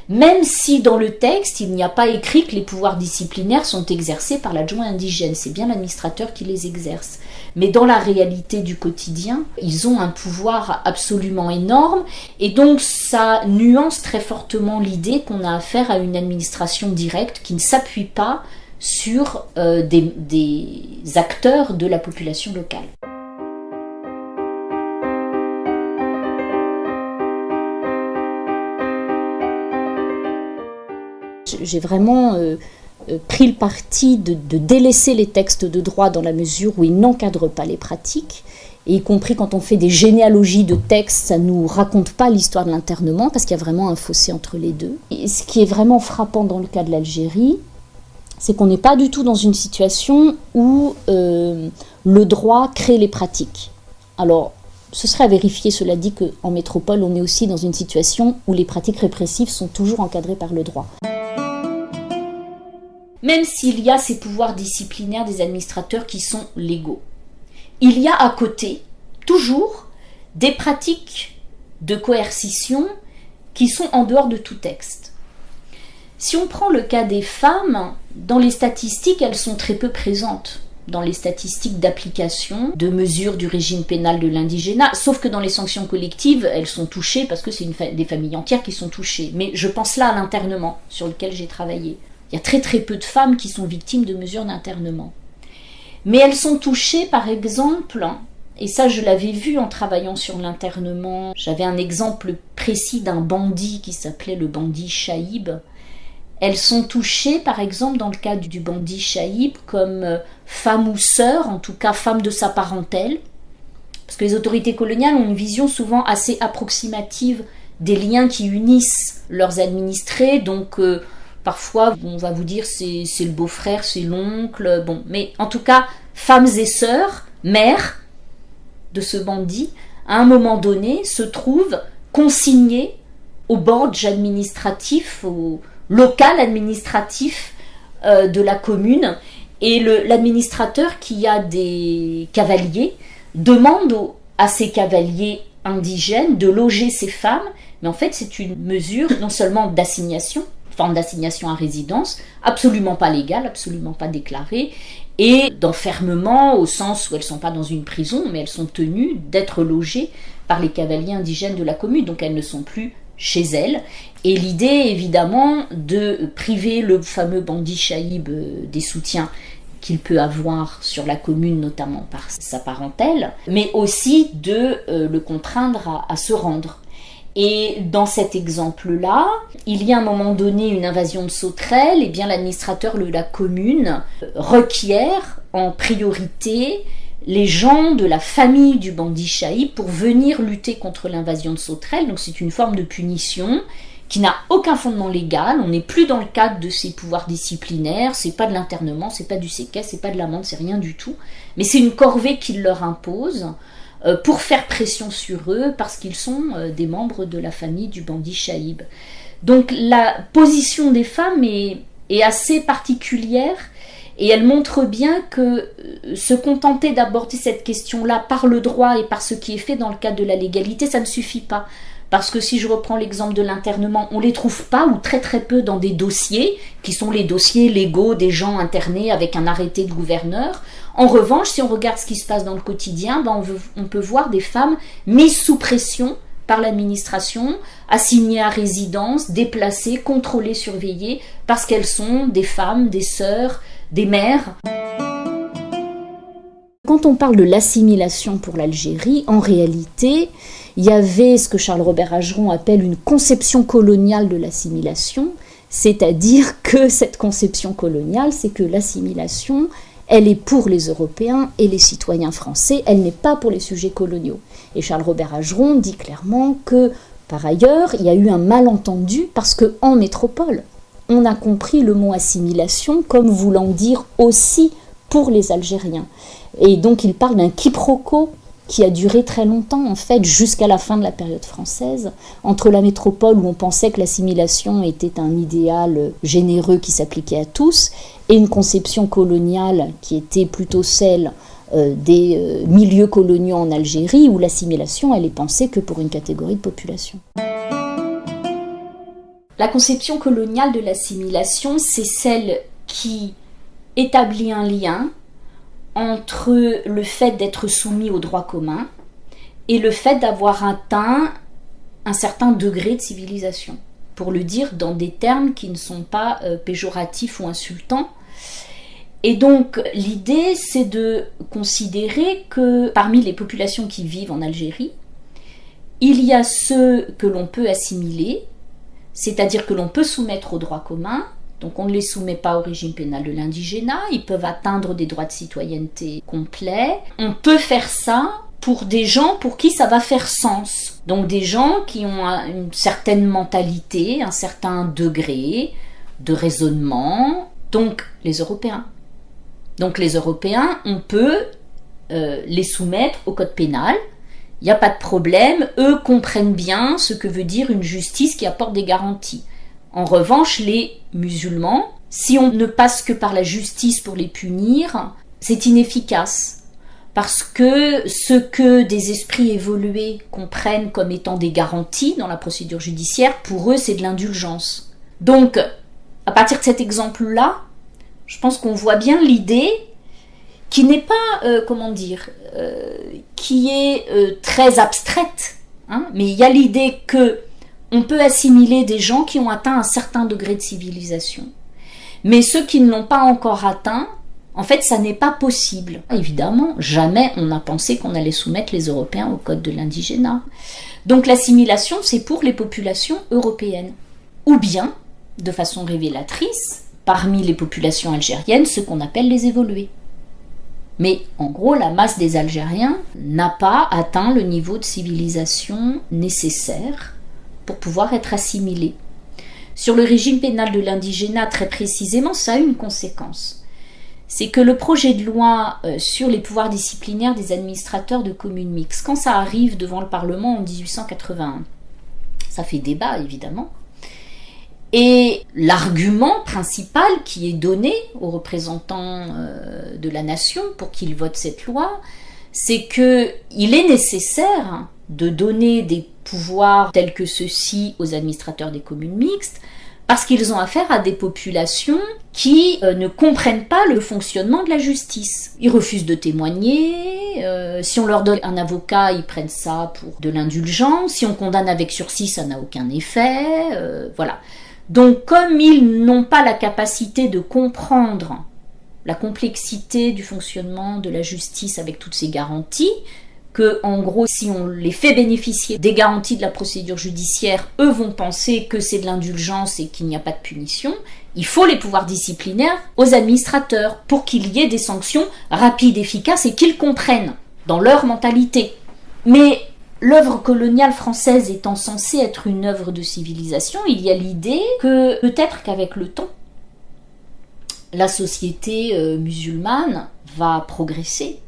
Même si dans le texte, il n'y a pas écrit que les pouvoirs disciplinaires sont exercés par l'adjoint indigène, c'est bien l'administrateur qui les exerce. Mais dans la réalité du quotidien, ils ont un pouvoir absolument énorme, et donc ça nuance très fortement l'idée qu'on a affaire à une administration directe qui ne s'appuie pas sur des acteurs de la population locale. J'ai vraiment pris le parti de délaisser les textes de droit dans la mesure où ils n'encadrent pas les pratiques, et y compris quand on fait des généalogies de textes, ça ne nous raconte pas l'histoire de l'internement, parce qu'il y a vraiment un fossé entre les deux. Et ce qui est vraiment frappant dans le cas de l'Algérie, c'est qu'on n'est pas du tout dans une situation où le droit crée les pratiques. Alors, ce serait à vérifier, cela dit, qu'en métropole, on est aussi dans une situation où les pratiques répressives sont toujours encadrées par le droit. Même s'il y a ces pouvoirs disciplinaires des administrateurs qui sont légaux, il y a à côté, toujours, des pratiques de coercition qui sont en dehors de tout texte. Si on prend le cas des femmes, dans les statistiques, elles sont très peu présentes. Dans les statistiques d'application de mesures du régime pénal de l'indigénat, sauf que dans les sanctions collectives, elles sont touchées parce que c'est des familles entières qui sont touchées. Mais je pense là à l'internement sur lequel j'ai travaillé. Il y a très très peu de femmes qui sont victimes de mesures d'internement. Mais elles sont touchées par exemple, et ça je l'avais vu en travaillant sur l'internement, j'avais un exemple précis d'un bandit qui s'appelait le bandit Chaïb. Elles sont touchées par exemple dans le cas du bandit Chaïb comme femme ou sœur, en tout cas femme de sa parentèle, parce que les autorités coloniales ont une vision souvent assez approximative des liens qui unissent leurs administrés, donc parfois, on va vous dire c'est le beau-frère, c'est l'oncle, bon, mais en tout cas, femmes et sœurs, mères de ce bandit, à un moment donné, se trouvent consignées au board administratif, au local administratif de la commune, et l'administrateur qui a des cavaliers demande à ces cavaliers indigènes de loger ces femmes, mais en fait c'est une mesure non seulement d'assignation, forme d'assignation à résidence, absolument pas légale, absolument pas déclarée, et d'enfermement au sens où elles ne sont pas dans une prison, mais elles sont tenues d'être logées par les cavaliers indigènes de la commune, donc elles ne sont plus chez elles. Et l'idée évidemment de priver le fameux bandit Chaïb des soutiens qu'il peut avoir sur la commune, notamment par sa parentèle, mais aussi de le contraindre à se rendre. Et dans cet exemple-là, il y a à un moment donné une invasion de sauterelles, et bien l'administrateur de la commune requiert en priorité les gens de la famille du bandit Chaïb pour venir lutter contre l'invasion de sauterelles. Donc c'est une forme de punition qui n'a aucun fondement légal, on n'est plus dans le cadre de ces pouvoirs disciplinaires, c'est pas de l'internement, c'est pas du séquestre, c'est pas de l'amende, c'est rien du tout, mais c'est une corvée qu'il leur impose pour faire pression sur eux parce qu'ils sont des membres de la famille du bandit Chaïb. Donc la position des femmes est assez particulière et elle montre bien que se contenter d'aborder cette question-là par le droit et par ce qui est fait dans le cadre de la légalité, ça ne suffit pas. Parce que si je reprends l'exemple de l'internement, on ne les trouve pas ou très très peu dans des dossiers qui sont les dossiers légaux des gens internés avec un arrêté de gouverneur. En revanche, si on regarde ce qui se passe dans le quotidien, on peut voir des femmes mises sous pression par l'administration, assignées à résidence, déplacées, contrôlées, surveillées, parce qu'elles sont des femmes, des sœurs, des mères. Quand on parle de l'assimilation pour l'Algérie, en réalité, il y avait ce que Charles-Robert Ageron appelle une conception coloniale de l'assimilation, c'est-à-dire que cette conception coloniale, c'est que l'assimilation, elle est pour les Européens et les citoyens français, elle n'est pas pour les sujets coloniaux. Et Charles-Robert Ageron dit clairement que, par ailleurs, il y a eu un malentendu parce qu'en métropole, on a compris le mot assimilation comme voulant dire aussi pour les Algériens. Et donc il parle d'un quiproquo qui a duré très longtemps, en fait, jusqu'à la fin de la période française, entre la métropole où on pensait que l'assimilation était un idéal généreux qui s'appliquait à tous, et une conception coloniale qui était plutôt celle des milieux coloniaux en Algérie, où l'assimilation, elle est pensée que pour une catégorie de population. La conception coloniale de l'assimilation, c'est celle qui établit un lien entre le fait d'être soumis au droit commun et le fait d'avoir atteint un certain degré de civilisation, pour le dire dans des termes qui ne sont pas péjoratifs ou insultants. Et donc l'idée, c'est de considérer que parmi les populations qui vivent en Algérie, il y a ceux que l'on peut assimiler, c'est-à-dire que l'on peut soumettre au droit commun. Donc on ne les soumet pas au régime pénal de l'indigénat, ils peuvent atteindre des droits de citoyenneté complets. On peut faire ça pour des gens pour qui ça va faire sens. Donc des gens qui ont une certaine mentalité, un certain degré de raisonnement, donc les Européens. Donc les Européens, on peut les soumettre au code pénal, il n'y a pas de problème, eux comprennent bien ce que veut dire une justice qui apporte des garanties. En revanche, les musulmans, si on ne passe que par la justice pour les punir, c'est inefficace. Parce que ce que des esprits évolués comprennent comme étant des garanties dans la procédure judiciaire, pour eux, c'est de l'indulgence. Donc, à partir de cet exemple-là, je pense qu'on voit bien l'idée qui n'est pas, qui est très abstraite, hein, mais il y a l'idée que on peut assimiler des gens qui ont atteint un certain degré de civilisation. Mais ceux qui ne l'ont pas encore atteint, en fait, ça n'est pas possible. Évidemment, jamais on n'a pensé qu'on allait soumettre les Européens au code de l'indigénat. Donc l'assimilation, c'est pour les populations européennes. Ou bien, de façon révélatrice, parmi les populations algériennes, ce qu'on appelle les évolués. Mais en gros, la masse des Algériens n'a pas atteint le niveau de civilisation nécessaire pour pouvoir être assimilés. Sur le régime pénal de l'indigénat, très précisément, ça a une conséquence. C'est que le projet de loi sur les pouvoirs disciplinaires des administrateurs de communes mixtes, quand ça arrive devant le Parlement en 1881, ça fait débat évidemment, et l'argument principal qui est donné aux représentants de la nation pour qu'ils votent cette loi, c'est qu'il est nécessaire de donner des pouvoirs tels que ceux-ci aux administrateurs des communes mixtes, parce qu'ils ont affaire à des populations qui ne comprennent pas le fonctionnement de la justice. Ils refusent de témoigner, si on leur donne un avocat, ils prennent ça pour de l'indulgence, si on condamne avec sursis, ça n'a aucun effet, voilà. Donc comme ils n'ont pas la capacité de comprendre la complexité du fonctionnement de la justice avec toutes ces garanties, que en gros si on les fait bénéficier des garanties de la procédure judiciaire, eux vont penser que c'est de l'indulgence et qu'il n'y a pas de punition, il faut les pouvoirs disciplinaires aux administrateurs pour qu'il y ait des sanctions rapides, efficaces et qu'ils comprennent dans leur mentalité. Mais l'œuvre coloniale française étant censée être une œuvre de civilisation, il y a l'idée que peut-être qu'avec le temps, la société musulmane va progresser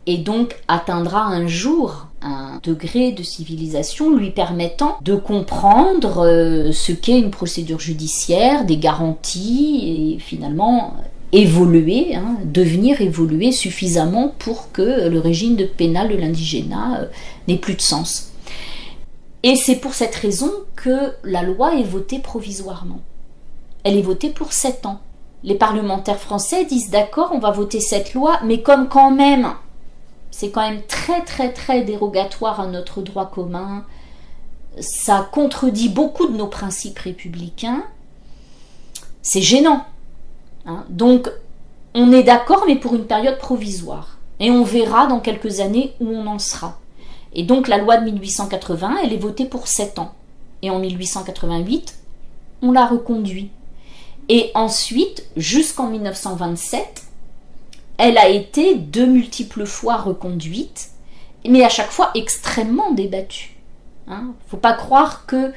et donc atteindra un jour un degré de civilisation lui permettant de comprendre ce qu'est une procédure judiciaire, des garanties et finalement évoluer, devenir évoluer suffisamment pour que le régime pénal de l'indigénat n'ait plus de sens. Et c'est pour cette raison que la loi est votée provisoirement. Elle est votée pour 7 ans. Les parlementaires français disent d'accord, on va voter cette loi, mais comme quand même, c'est quand même très très très dérogatoire à notre droit commun, ça contredit beaucoup de nos principes républicains, c'est gênant. Donc on est d'accord mais pour une période provisoire et on verra dans quelques années où on en sera. Et donc la loi de 1880 elle est votée pour 7 ans et en 1888 on la reconduit et ensuite jusqu'en 1927 elle a été de multiples fois reconduite mais à chaque fois extrêmement débattue. Faut pas croire que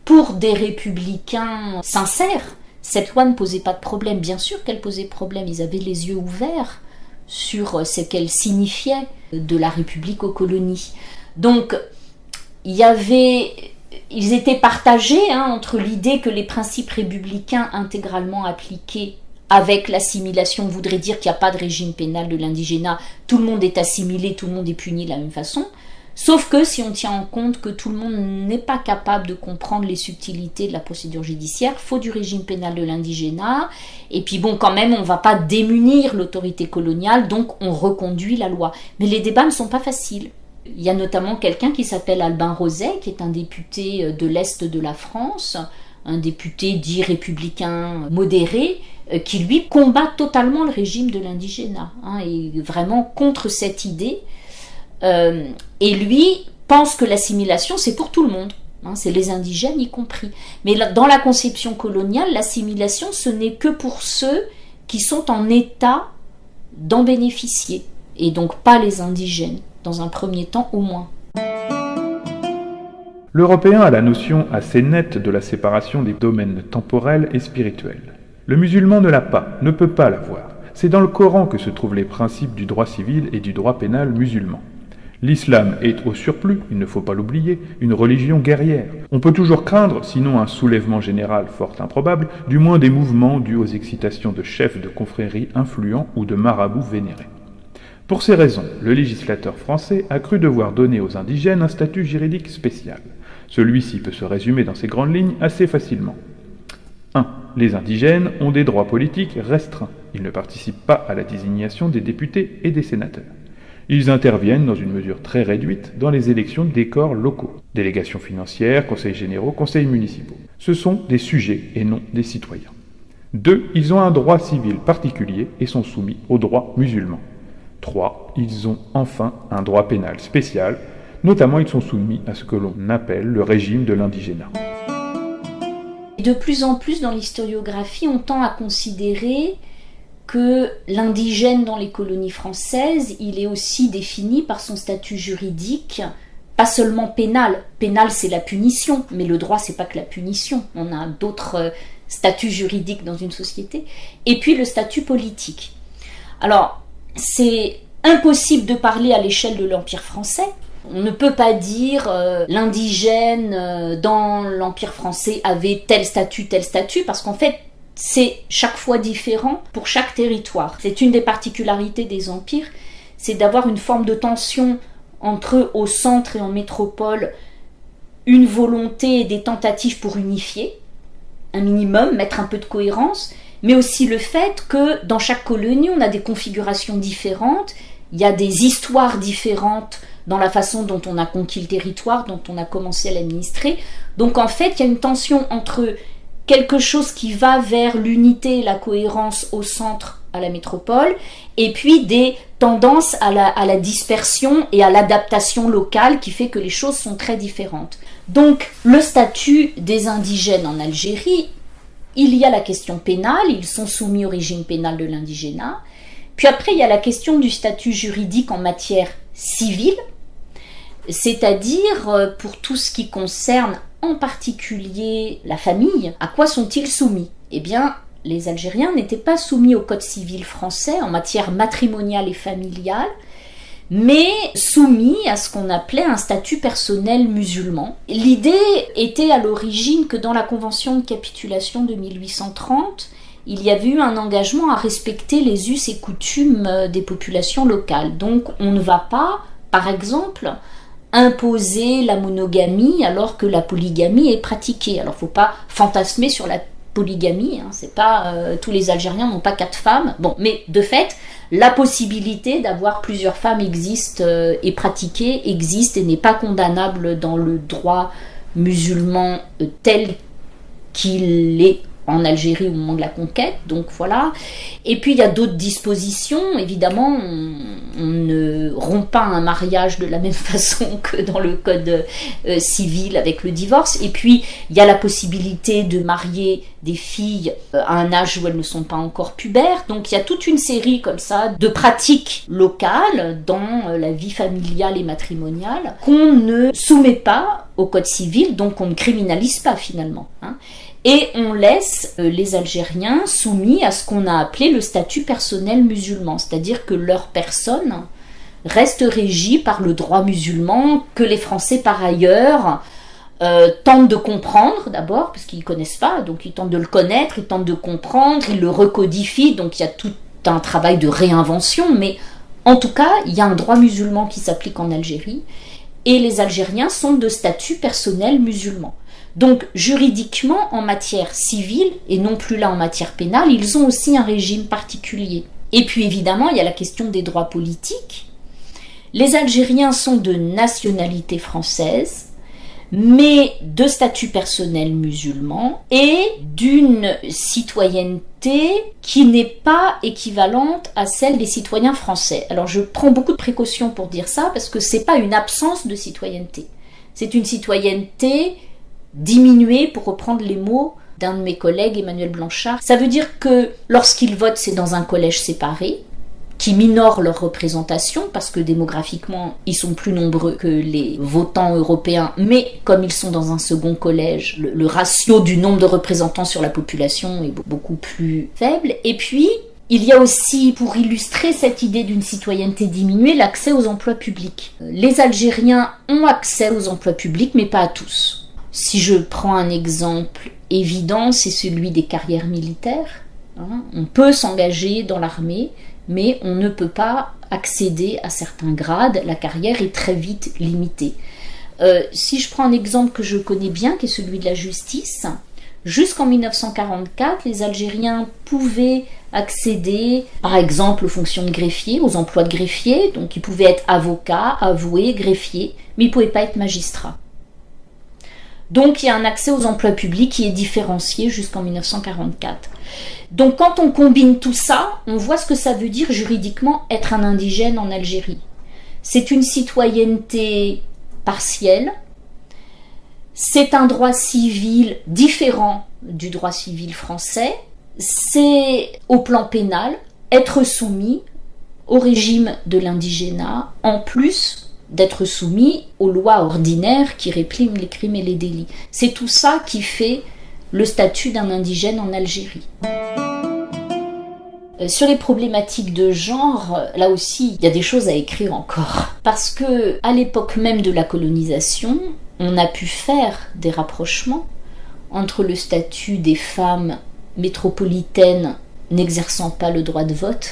pour des républicains sincères cette loi ne posait pas de problème. Bien sûr qu'elle posait problème, ils avaient les yeux ouverts sur ce qu'elle signifiait de la République aux colonies. Donc, ils étaient partagés entre l'idée que les principes républicains intégralement appliqués avec l'assimilation voudrait dire qu'il n'y a pas de régime pénal de l'indigénat, tout le monde est assimilé, tout le monde est puni de la même façon, Sauf que si on tient en compte que tout le monde n'est pas capable de comprendre les subtilités de la procédure judiciaire, faut du régime pénal de l'indigénat, et puis bon, quand même, on ne va pas démunir l'autorité coloniale, donc on reconduit la loi. Mais les débats ne sont pas faciles. Il y a notamment quelqu'un qui s'appelle Albin Rozet, qui est un député de l'Est de la France, un député dit républicain modéré, qui lui combat totalement le régime de l'indigénat, et vraiment contre cette idée. Et lui pense que l'assimilation c'est pour tout le monde, c'est les indigènes y compris. Mais dans la conception coloniale, l'assimilation ce n'est que pour ceux qui sont en état d'en bénéficier, et donc pas les indigènes, dans un premier temps au moins. L'Européen a la notion assez nette de la séparation des domaines temporels et spirituels. Le musulman ne l'a pas, ne peut pas l'avoir. C'est dans le Coran que se trouvent les principes du droit civil et du droit pénal musulman. L'islam est au surplus, il ne faut pas l'oublier, une religion guerrière. On peut toujours craindre, sinon un soulèvement général fort improbable, du moins des mouvements dus aux excitations de chefs de confréries influents ou de marabouts vénérés. Pour ces raisons, le législateur français a cru devoir donner aux indigènes un statut juridique spécial. Celui-ci peut se résumer dans ses grandes lignes assez facilement. 1. Les indigènes ont des droits politiques restreints. Ils ne participent pas à la désignation des députés et des sénateurs. Ils interviennent dans une mesure très réduite dans les élections des corps locaux, délégations financières, conseils généraux, conseils municipaux. Ce sont des sujets et non des citoyens. 2. Ils ont un droit civil particulier et sont soumis au droit musulman. 3. Ils ont enfin un droit pénal spécial, notamment ils sont soumis à ce que l'on appelle le régime de l'indigénat. De plus en plus dans l'historiographie, on tend à considérer que l'indigène dans les colonies françaises, il est aussi défini par son statut juridique, pas seulement pénal. Pénal, c'est la punition, mais le droit, c'est pas que la punition. On a d'autres statuts juridiques dans une société. Et puis le statut politique. Alors, c'est impossible de parler à l'échelle de l'Empire français. On ne peut pas dire l'indigène dans l'Empire français avait tel statut, parce qu'en fait, c'est chaque fois différent pour chaque territoire. C'est une des particularités des empires, c'est d'avoir une forme de tension entre au centre et en métropole, une volonté et des tentatives pour unifier, un minimum, mettre un peu de cohérence, mais aussi le fait que dans chaque colonie, on a des configurations différentes, il y a des histoires différentes dans la façon dont on a conquis le territoire, dont on a commencé à l'administrer. Donc en fait, il y a une tension entre quelque chose qui va vers l'unité et la cohérence au centre, à la métropole, et puis des tendances à la dispersion et à l'adaptation locale qui fait que les choses sont très différentes. Donc le statut des indigènes en Algérie, il y a la question pénale, ils sont soumis au régime pénal de l'indigénat, puis après il y a la question du statut juridique en matière civile, c'est-à-dire pour tout ce qui concerne en particulier la famille, à quoi sont-ils soumis ? Eh bien, les Algériens n'étaient pas soumis au code civil français en matière matrimoniale et familiale, mais soumis à ce qu'on appelait un statut personnel musulman. L'idée était à l'origine que dans la convention de capitulation de 1830, il y avait eu un engagement à respecter les us et coutumes des populations locales. Donc on ne va pas, par exemple, imposer la monogamie alors que la polygamie est pratiquée. Alors il ne faut pas fantasmer sur la polygamie, c'est pas tous les Algériens n'ont pas 4 femmes. Bon, mais de fait, la possibilité d'avoir plusieurs femmes existe et pratiquée existe et n'est pas condamnable dans le droit musulman tel qu'il est en Algérie au moment de la conquête, donc voilà. Et puis il y a d'autres dispositions, évidemment, on ne rompt pas un mariage de la même façon que dans le code civil avec le divorce. Et puis il y a la possibilité de marier des filles à un âge où elles ne sont pas encore pubères. Donc il y a toute une série comme ça de pratiques locales dans la vie familiale et matrimoniale qu'on ne soumet pas au code civil, donc on ne criminalise pas finalement, Et on laisse les Algériens soumis à ce qu'on a appelé le statut personnel musulman, c'est-à-dire que leur personne reste régie par le droit musulman que les Français par ailleurs tentent de comprendre d'abord, parce qu'ils ne connaissent pas, donc ils tentent de le connaître, ils tentent de comprendre, ils le recodifient, donc il y a tout un travail de réinvention, mais en tout cas, il y a un droit musulman qui s'applique en Algérie, et les Algériens sont de statut personnel musulman. Donc juridiquement, en matière civile, et non plus là en matière pénale, ils ont aussi un régime particulier. Et puis évidemment, il y a la question des droits politiques. Les Algériens sont de nationalité française, mais de statut personnel musulman et d'une citoyenneté qui n'est pas équivalente à celle des citoyens français. Alors je prends beaucoup de précautions pour dire ça parce que c'est pas une absence de citoyenneté. C'est une citoyenneté diminuée, pour reprendre les mots d'un de mes collègues, Emmanuel Blanchard. Ça veut dire que lorsqu'ils votent, c'est dans un collège séparé, qui minorent leur représentation, parce que démographiquement, ils sont plus nombreux que les votants européens, mais comme ils sont dans un second collège, le ratio du nombre de représentants sur la population est beaucoup plus faible. Et puis, il y a aussi, pour illustrer cette idée d'une citoyenneté diminuée, l'accès aux emplois publics. Les Algériens ont accès aux emplois publics, mais pas à tous. Si je prends un exemple évident, c'est celui des carrières militaires. On peut s'engager dans l'armée, mais on ne peut pas accéder à certains grades, la carrière est très vite limitée. Si je prends un exemple que je connais bien, qui est celui de la justice, jusqu'en 1944, les Algériens pouvaient accéder, par exemple, aux fonctions de greffier, aux emplois de greffier, donc ils pouvaient être avocats, avoués, greffiers, mais ils ne pouvaient pas être magistrats. Donc il y a un accès aux emplois publics qui est différencié jusqu'en 1944. Donc quand on combine tout ça, on voit ce que ça veut dire juridiquement être un indigène en Algérie. C'est une citoyenneté partielle, c'est un droit civil différent du droit civil français, c'est au plan pénal être soumis au régime de l'indigénat, en plus d'être soumis aux lois ordinaires qui répriment les crimes et les délits. C'est tout ça qui fait le statut d'un indigène en Algérie. Sur les problématiques de genre, là aussi, il y a des choses à écrire encore. Parce que, à l'époque même de la colonisation, on a pu faire des rapprochements entre le statut des femmes métropolitaines n'exerçant pas le droit de vote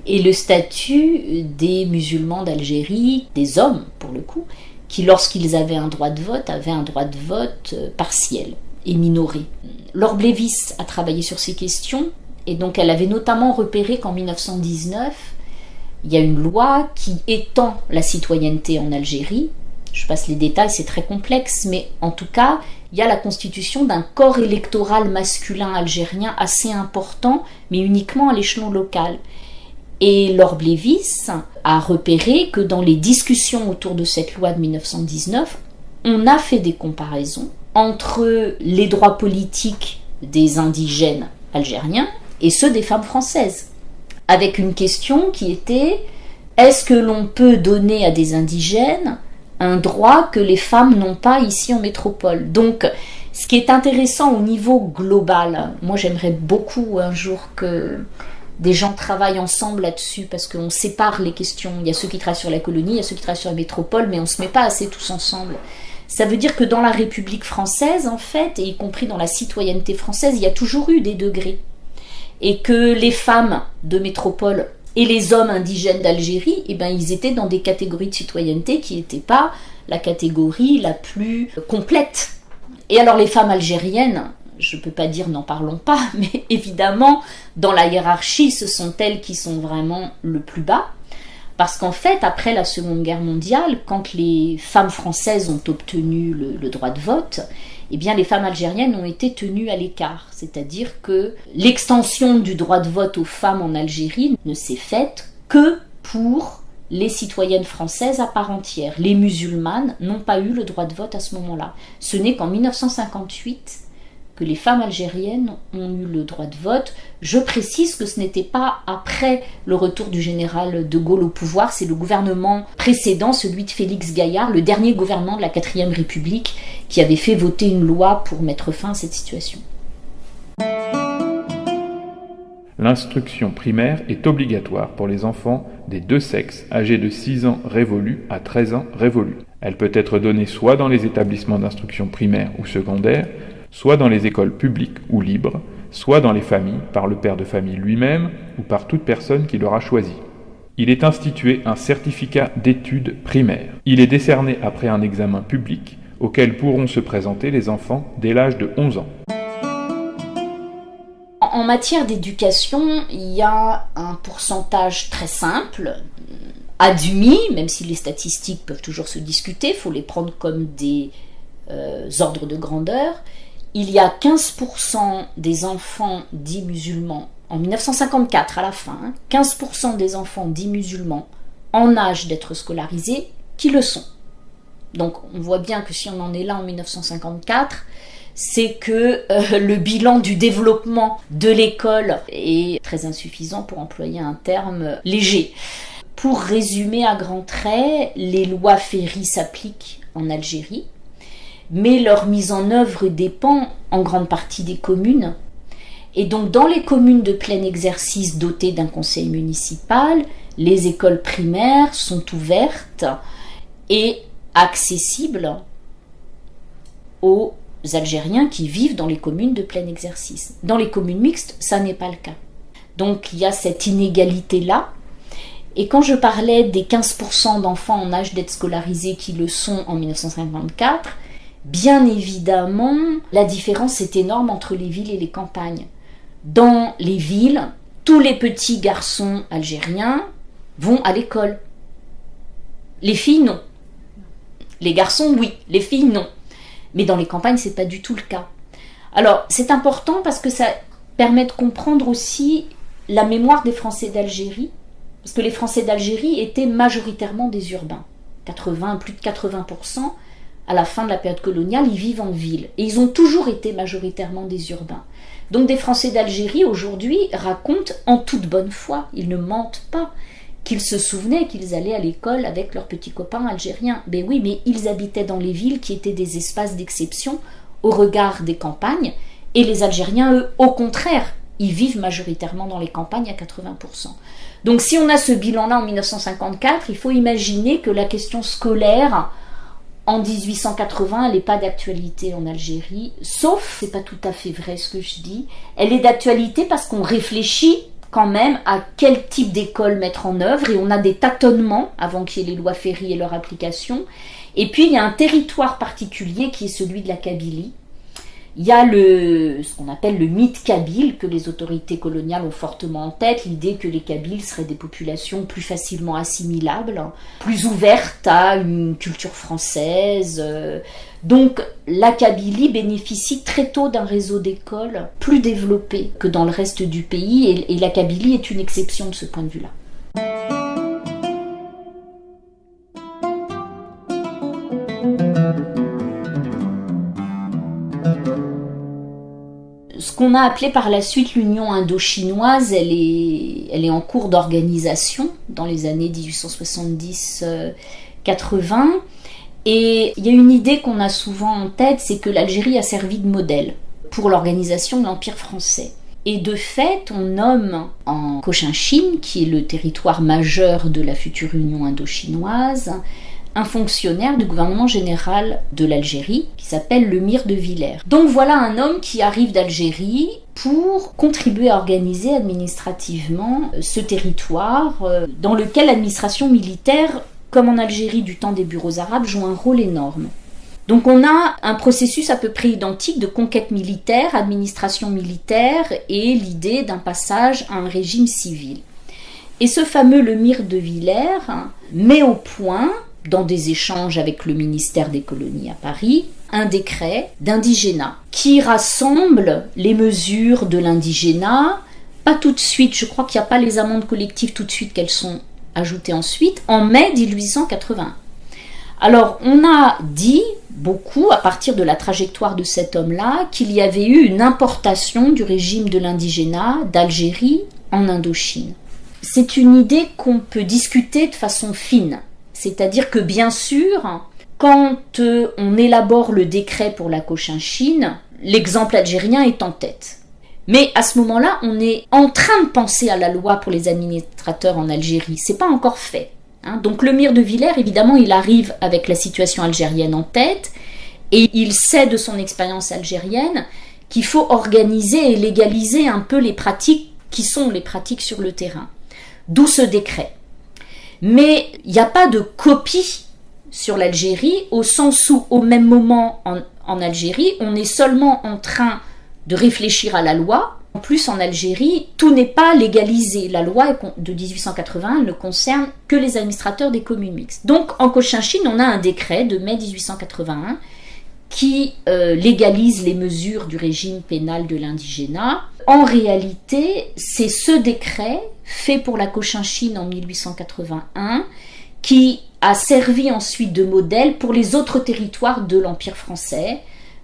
et le statut des musulmans d'Algérie, des hommes pour le coup, qui lorsqu'ils avaient un droit de vote partiel et minoré. Laure Blévis a travaillé sur ces questions, et donc elle avait notamment repéré qu'en 1919, il y a une loi qui étend la citoyenneté en Algérie. Je passe les détails, c'est très complexe, mais en tout cas, il y a la constitution d'un corps électoral masculin algérien assez important, mais uniquement à l'échelon local. Et Laure Blévis a repéré que dans les discussions autour de cette loi de 1919, on a fait des comparaisons entre les droits politiques des indigènes algériens et ceux des femmes françaises, avec une question qui était: est-ce que l'on peut donner à des indigènes un droit que les femmes n'ont pas ici en métropole? Donc, ce qui est intéressant au niveau global, moi j'aimerais beaucoup un jour que des gens travaillent ensemble là-dessus, parce qu'on sépare les questions. Il y a ceux qui travaillent sur la colonie, il y a ceux qui travaillent sur la métropole, mais on ne se met pas assez tous ensemble. Ça veut dire que dans la République française, en fait, et y compris dans la citoyenneté française, il y a toujours eu des degrés. Et que les femmes de métropole et les hommes indigènes d'Algérie, eh ben, ils étaient dans des catégories de citoyenneté qui n'étaient pas la catégorie la plus complète. Et alors les femmes algériennes, je ne peux pas dire n'en parlons pas, mais évidemment, dans la hiérarchie, ce sont elles qui sont vraiment le plus bas. Parce qu'en fait, après la Seconde Guerre mondiale, quand les femmes françaises ont obtenu le droit de vote, eh bien les femmes algériennes ont été tenues à l'écart. C'est-à-dire que l'extension du droit de vote aux femmes en Algérie ne s'est faite que pour les citoyennes françaises à part entière. Les musulmanes n'ont pas eu le droit de vote à ce moment-là. Ce n'est qu'en 1958 que les femmes algériennes ont eu le droit de vote. Je précise que ce n'était pas après le retour du général de Gaulle au pouvoir, c'est le gouvernement précédent, celui de Félix Gaillard, le dernier gouvernement de la 4e République, qui avait fait voter une loi pour mettre fin à cette situation. L'instruction primaire est obligatoire pour les enfants des deux sexes âgés de 6 ans révolus à 13 ans révolus. Elle peut être donnée soit dans les établissements d'instruction primaire ou secondaire, soit dans les écoles publiques ou libres, soit dans les familles, par le père de famille lui-même ou par toute personne qui l'aura choisi. Il est institué un certificat d'études primaires. Il est décerné après un examen public auquel pourront se présenter les enfants dès l'âge de 11 ans. En matière d'éducation, il y a un pourcentage très simple, admis, même si les statistiques peuvent toujours se discuter, il faut les prendre comme des ordres de grandeur. Il y a 15% des enfants dits musulmans, en 1954 à la fin, 15% des enfants dits musulmans en âge d'être scolarisés qui le sont. Donc on voit bien que si on en est là en 1954, c'est que le bilan du développement de l'école est très insuffisant pour employer un terme léger. Pour résumer à grands traits, les lois Ferry s'appliquent en Algérie, mais leur mise en œuvre dépend en grande partie des communes. Et donc dans les communes de plein exercice dotées d'un conseil municipal, les écoles primaires sont ouvertes et accessibles aux Algériens qui vivent dans les communes de plein exercice. Dans les communes mixtes, ça n'est pas le cas. Donc il y a cette inégalité-là. Et quand je parlais des 15% d'enfants en âge d'être scolarisés qui le sont en 1954, bien évidemment, la différence est énorme entre les villes et les campagnes. Dans les villes, tous les petits garçons algériens vont à l'école. Les filles, non. Les garçons, oui. Les filles, non. Mais dans les campagnes, c'est pas du tout le cas. Alors, c'est important parce que ça permet de comprendre aussi la mémoire des Français d'Algérie, parce que les Français d'Algérie étaient majoritairement des urbains. Plus de 80%, à la fin de la période coloniale, ils vivent en ville. Et ils ont toujours été majoritairement des urbains. Donc des Français d'Algérie, aujourd'hui, racontent en toute bonne foi, ils ne mentent pas, qu'ils se souvenaient qu'ils allaient à l'école avec leurs petits copains algériens. Ben oui, mais ils habitaient dans les villes qui étaient des espaces d'exception au regard des campagnes, et les Algériens, eux, au contraire, ils vivent majoritairement dans les campagnes à 80%. Donc si on a ce bilan-là en 1954, il faut imaginer que la question scolaire, en 1880, elle n'est pas d'actualité en Algérie, sauf, c'est pas tout à fait vrai ce que je dis, elle est d'actualité parce qu'on réfléchit quand même à quel type d'école mettre en œuvre, et on a des tâtonnements avant qu'il y ait les lois Ferry et leur application. Et puis il y a un territoire particulier qui est celui de la Kabylie. Il y a ce qu'on appelle le mythe kabyle, que les autorités coloniales ont fortement en tête, l'idée que les Kabyles seraient des populations plus facilement assimilables, plus ouvertes à une culture française. Donc la Kabylie bénéficie très tôt d'un réseau d'écoles plus développé que dans le reste du pays, et la Kabylie est une exception de ce point de vue-là. Ce qu'on a appelé par la suite l'Union indo-chinoise, elle est en cours d'organisation dans les années 1870-80. Et il y a une idée qu'on a souvent en tête, c'est que l'Algérie a servi de modèle pour l'organisation de l'Empire français. Et de fait, on nomme en Cochinchine, qui est le territoire majeur de la future Union indo-chinoise, un fonctionnaire du gouvernement général de l'Algérie qui s'appelle Lemire de Villers. Donc voilà un homme qui arrive d'Algérie pour contribuer à organiser administrativement ce territoire dans lequel l'administration militaire, comme en Algérie du temps des bureaux arabes, joue un rôle énorme. Donc on a un processus à peu près identique de conquête militaire, administration militaire et l'idée d'un passage à un régime civil. Et ce fameux Lemire de Villers met au point, dans des échanges avec le ministère des colonies à Paris, un décret d'indigénat qui rassemble les mesures de l'indigénat, pas tout de suite, je crois qu'il n'y a pas les amendes collectives tout de suite qu'elles sont ajoutées ensuite, en mai 1880. Alors on a dit beaucoup, à partir de la trajectoire de cet homme-là, qu'il y avait eu une importation du régime de l'indigénat d'Algérie en Indochine. C'est une idée qu'on peut discuter de façon fine. C'est-à-dire que bien sûr, quand on élabore le décret pour la Cochinchine, l'exemple algérien est en tête. Mais à ce moment-là, on est en train de penser à la loi pour les administrateurs en Algérie. C'est pas encore fait. Donc Lemire de Villers, évidemment, il arrive avec la situation algérienne en tête, et il sait de son expérience algérienne qu'il faut organiser et légaliser un peu les pratiques qui sont les pratiques sur le terrain. D'où ce décret. Mais il n'y a pas de copie sur l'Algérie, au sens où, au même moment en Algérie, on est seulement en train de réfléchir à la loi. En plus, en Algérie, tout n'est pas légalisé. La loi de 1881 ne concerne que les administrateurs des communes mixtes. Donc, en Cochinchine, on a un décret de mai 1881 qui légalise les mesures du régime pénal de l'indigénat. En réalité, c'est ce décret, fait pour la Cochinchine en 1881, qui a servi ensuite de modèle pour les autres territoires de l'Empire français.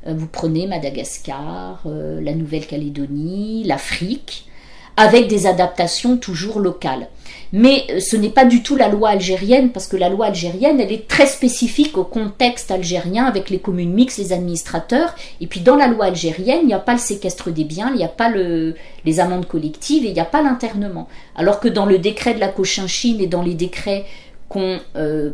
Vous prenez Madagascar, la Nouvelle-Calédonie, l'Afrique, avec des adaptations toujours locales. Mais ce n'est pas du tout la loi algérienne, parce que la loi algérienne, elle est très spécifique au contexte algérien, avec les communes mixtes, les administrateurs. Et puis dans la loi algérienne, il n'y a pas le séquestre des biens, il n'y a pas les amendes collectives et il n'y a pas l'internement. Alors que dans le décret de la Cochinchine et dans les décrets qu'on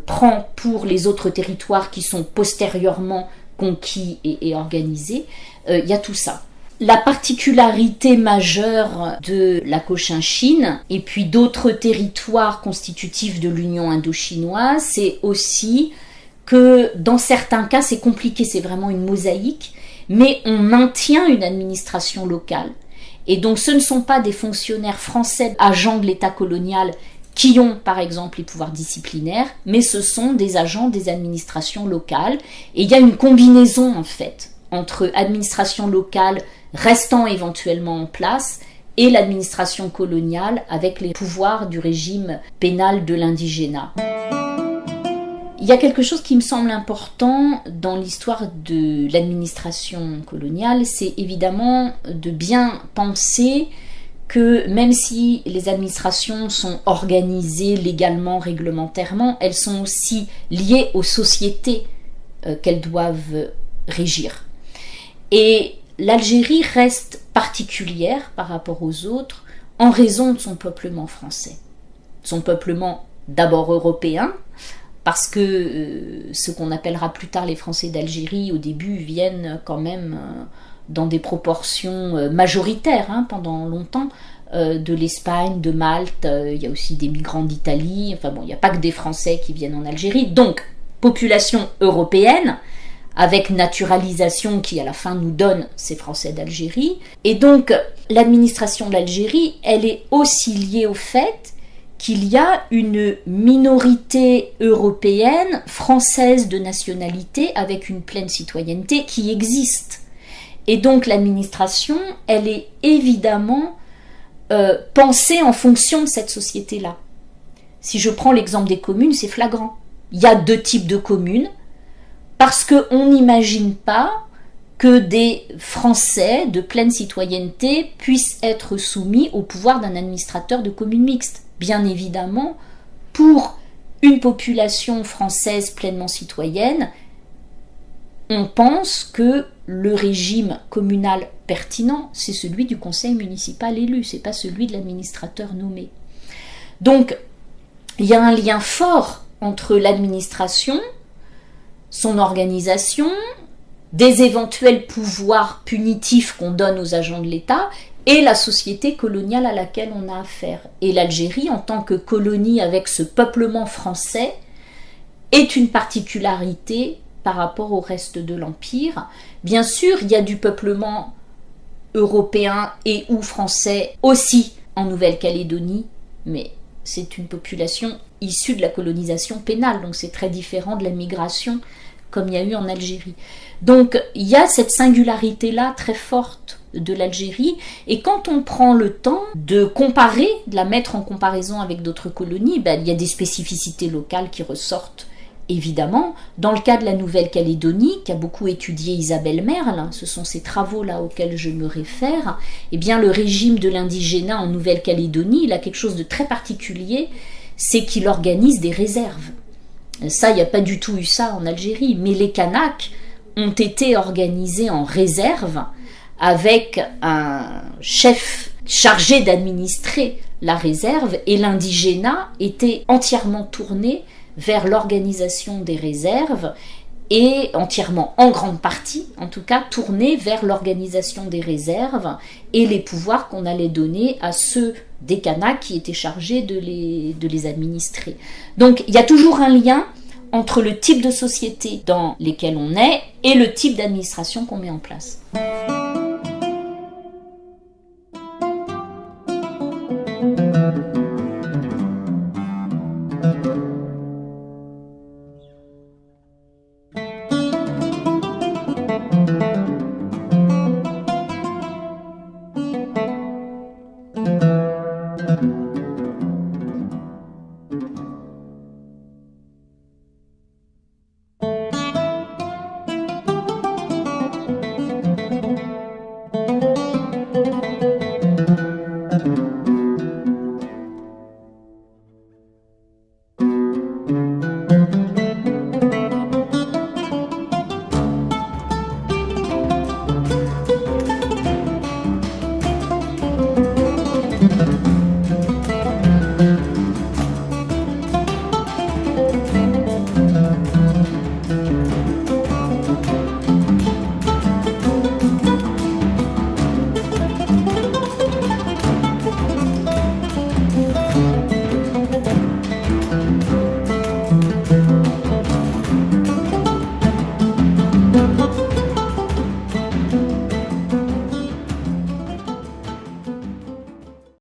prend pour les autres territoires qui sont postérieurement conquis et organisés, il y a tout ça. La particularité majeure de la Cochinchine et puis d'autres territoires constitutifs de l'Union indo-chinoise, c'est aussi que dans certains cas, c'est compliqué, c'est vraiment une mosaïque, mais on maintient une administration locale. Et donc ce ne sont pas des fonctionnaires français, agents de l'État colonial, qui ont par exemple les pouvoirs disciplinaires, mais ce sont des agents des administrations locales. Et il y a une combinaison en fait entre administration locale restant éventuellement en place et l'administration coloniale avec les pouvoirs du régime pénal de l'indigénat. Il y a quelque chose qui me semble important dans l'histoire de l'administration coloniale, c'est évidemment de bien penser que même si les administrations sont organisées légalement, réglementairement, elles sont aussi liées aux sociétés qu'elles doivent régir. Et l'Algérie reste particulière par rapport aux autres en raison de son peuplement français. Son peuplement d'abord européen, parce que ce qu'on appellera plus tard les Français d'Algérie, au début, viennent quand même dans des proportions majoritaires pendant longtemps, de l'Espagne, de Malte, il y a aussi des migrants d'Italie, enfin bon, il n'y a pas que des Français qui viennent en Algérie, donc population européenne, avec naturalisation qui à la fin nous donne ces Français d'Algérie. Et donc l'administration d'Algérie, elle est aussi liée au fait qu'il y a une minorité européenne, française de nationalité, avec une pleine citoyenneté qui existe. Et donc l'administration, elle est évidemment pensée en fonction de cette société-là. Si je prends l'exemple des communes, c'est flagrant. Il y a deux types de communes, parce qu'on n'imagine pas que des Français de pleine citoyenneté puissent être soumis au pouvoir d'un administrateur de communes mixtes. Bien évidemment, pour une population française pleinement citoyenne, on pense que le régime communal pertinent, c'est celui du conseil municipal élu, c'est pas celui de l'administrateur nommé. Donc, il y a un lien fort entre l'administration, son organisation, des éventuels pouvoirs punitifs qu'on donne aux agents de l'État et la société coloniale à laquelle on a affaire. Et l'Algérie, en tant que colonie avec ce peuplement français, est une particularité par rapport au reste de l'Empire. Bien sûr, il y a du peuplement européen et ou français aussi en Nouvelle-Calédonie, mais c'est une population issue de la colonisation pénale, donc c'est très différent de la migration comme il y a eu en Algérie. Donc il y a cette singularité-là très forte de l'Algérie, et quand on prend le temps de comparer, de la mettre en comparaison avec d'autres colonies, il y a des spécificités locales qui ressortent évidemment. Dans le cas de la Nouvelle-Calédonie, qu'a beaucoup étudié Isabelle Merle, ce sont ces travaux-là auxquels je me réfère, eh bien le régime de l'indigénat en Nouvelle-Calédonie, il a quelque chose de très particulier, c'est qu'il organise des réserves. Ça, il n'y a pas du tout eu ça en Algérie, mais les Kanaks ont été organisés en réserve avec un chef chargé d'administrer la réserve, et l'indigénat était entièrement tourné vers l'organisation des réserves et entièrement, en grande partie, en tout cas, tournée vers l'organisation des réserves et les pouvoirs qu'on allait donner à ceux des Kanaks qui étaient chargés de les administrer. Donc il y a toujours un lien entre le type de société dans lesquelles on est et le type d'administration qu'on met en place.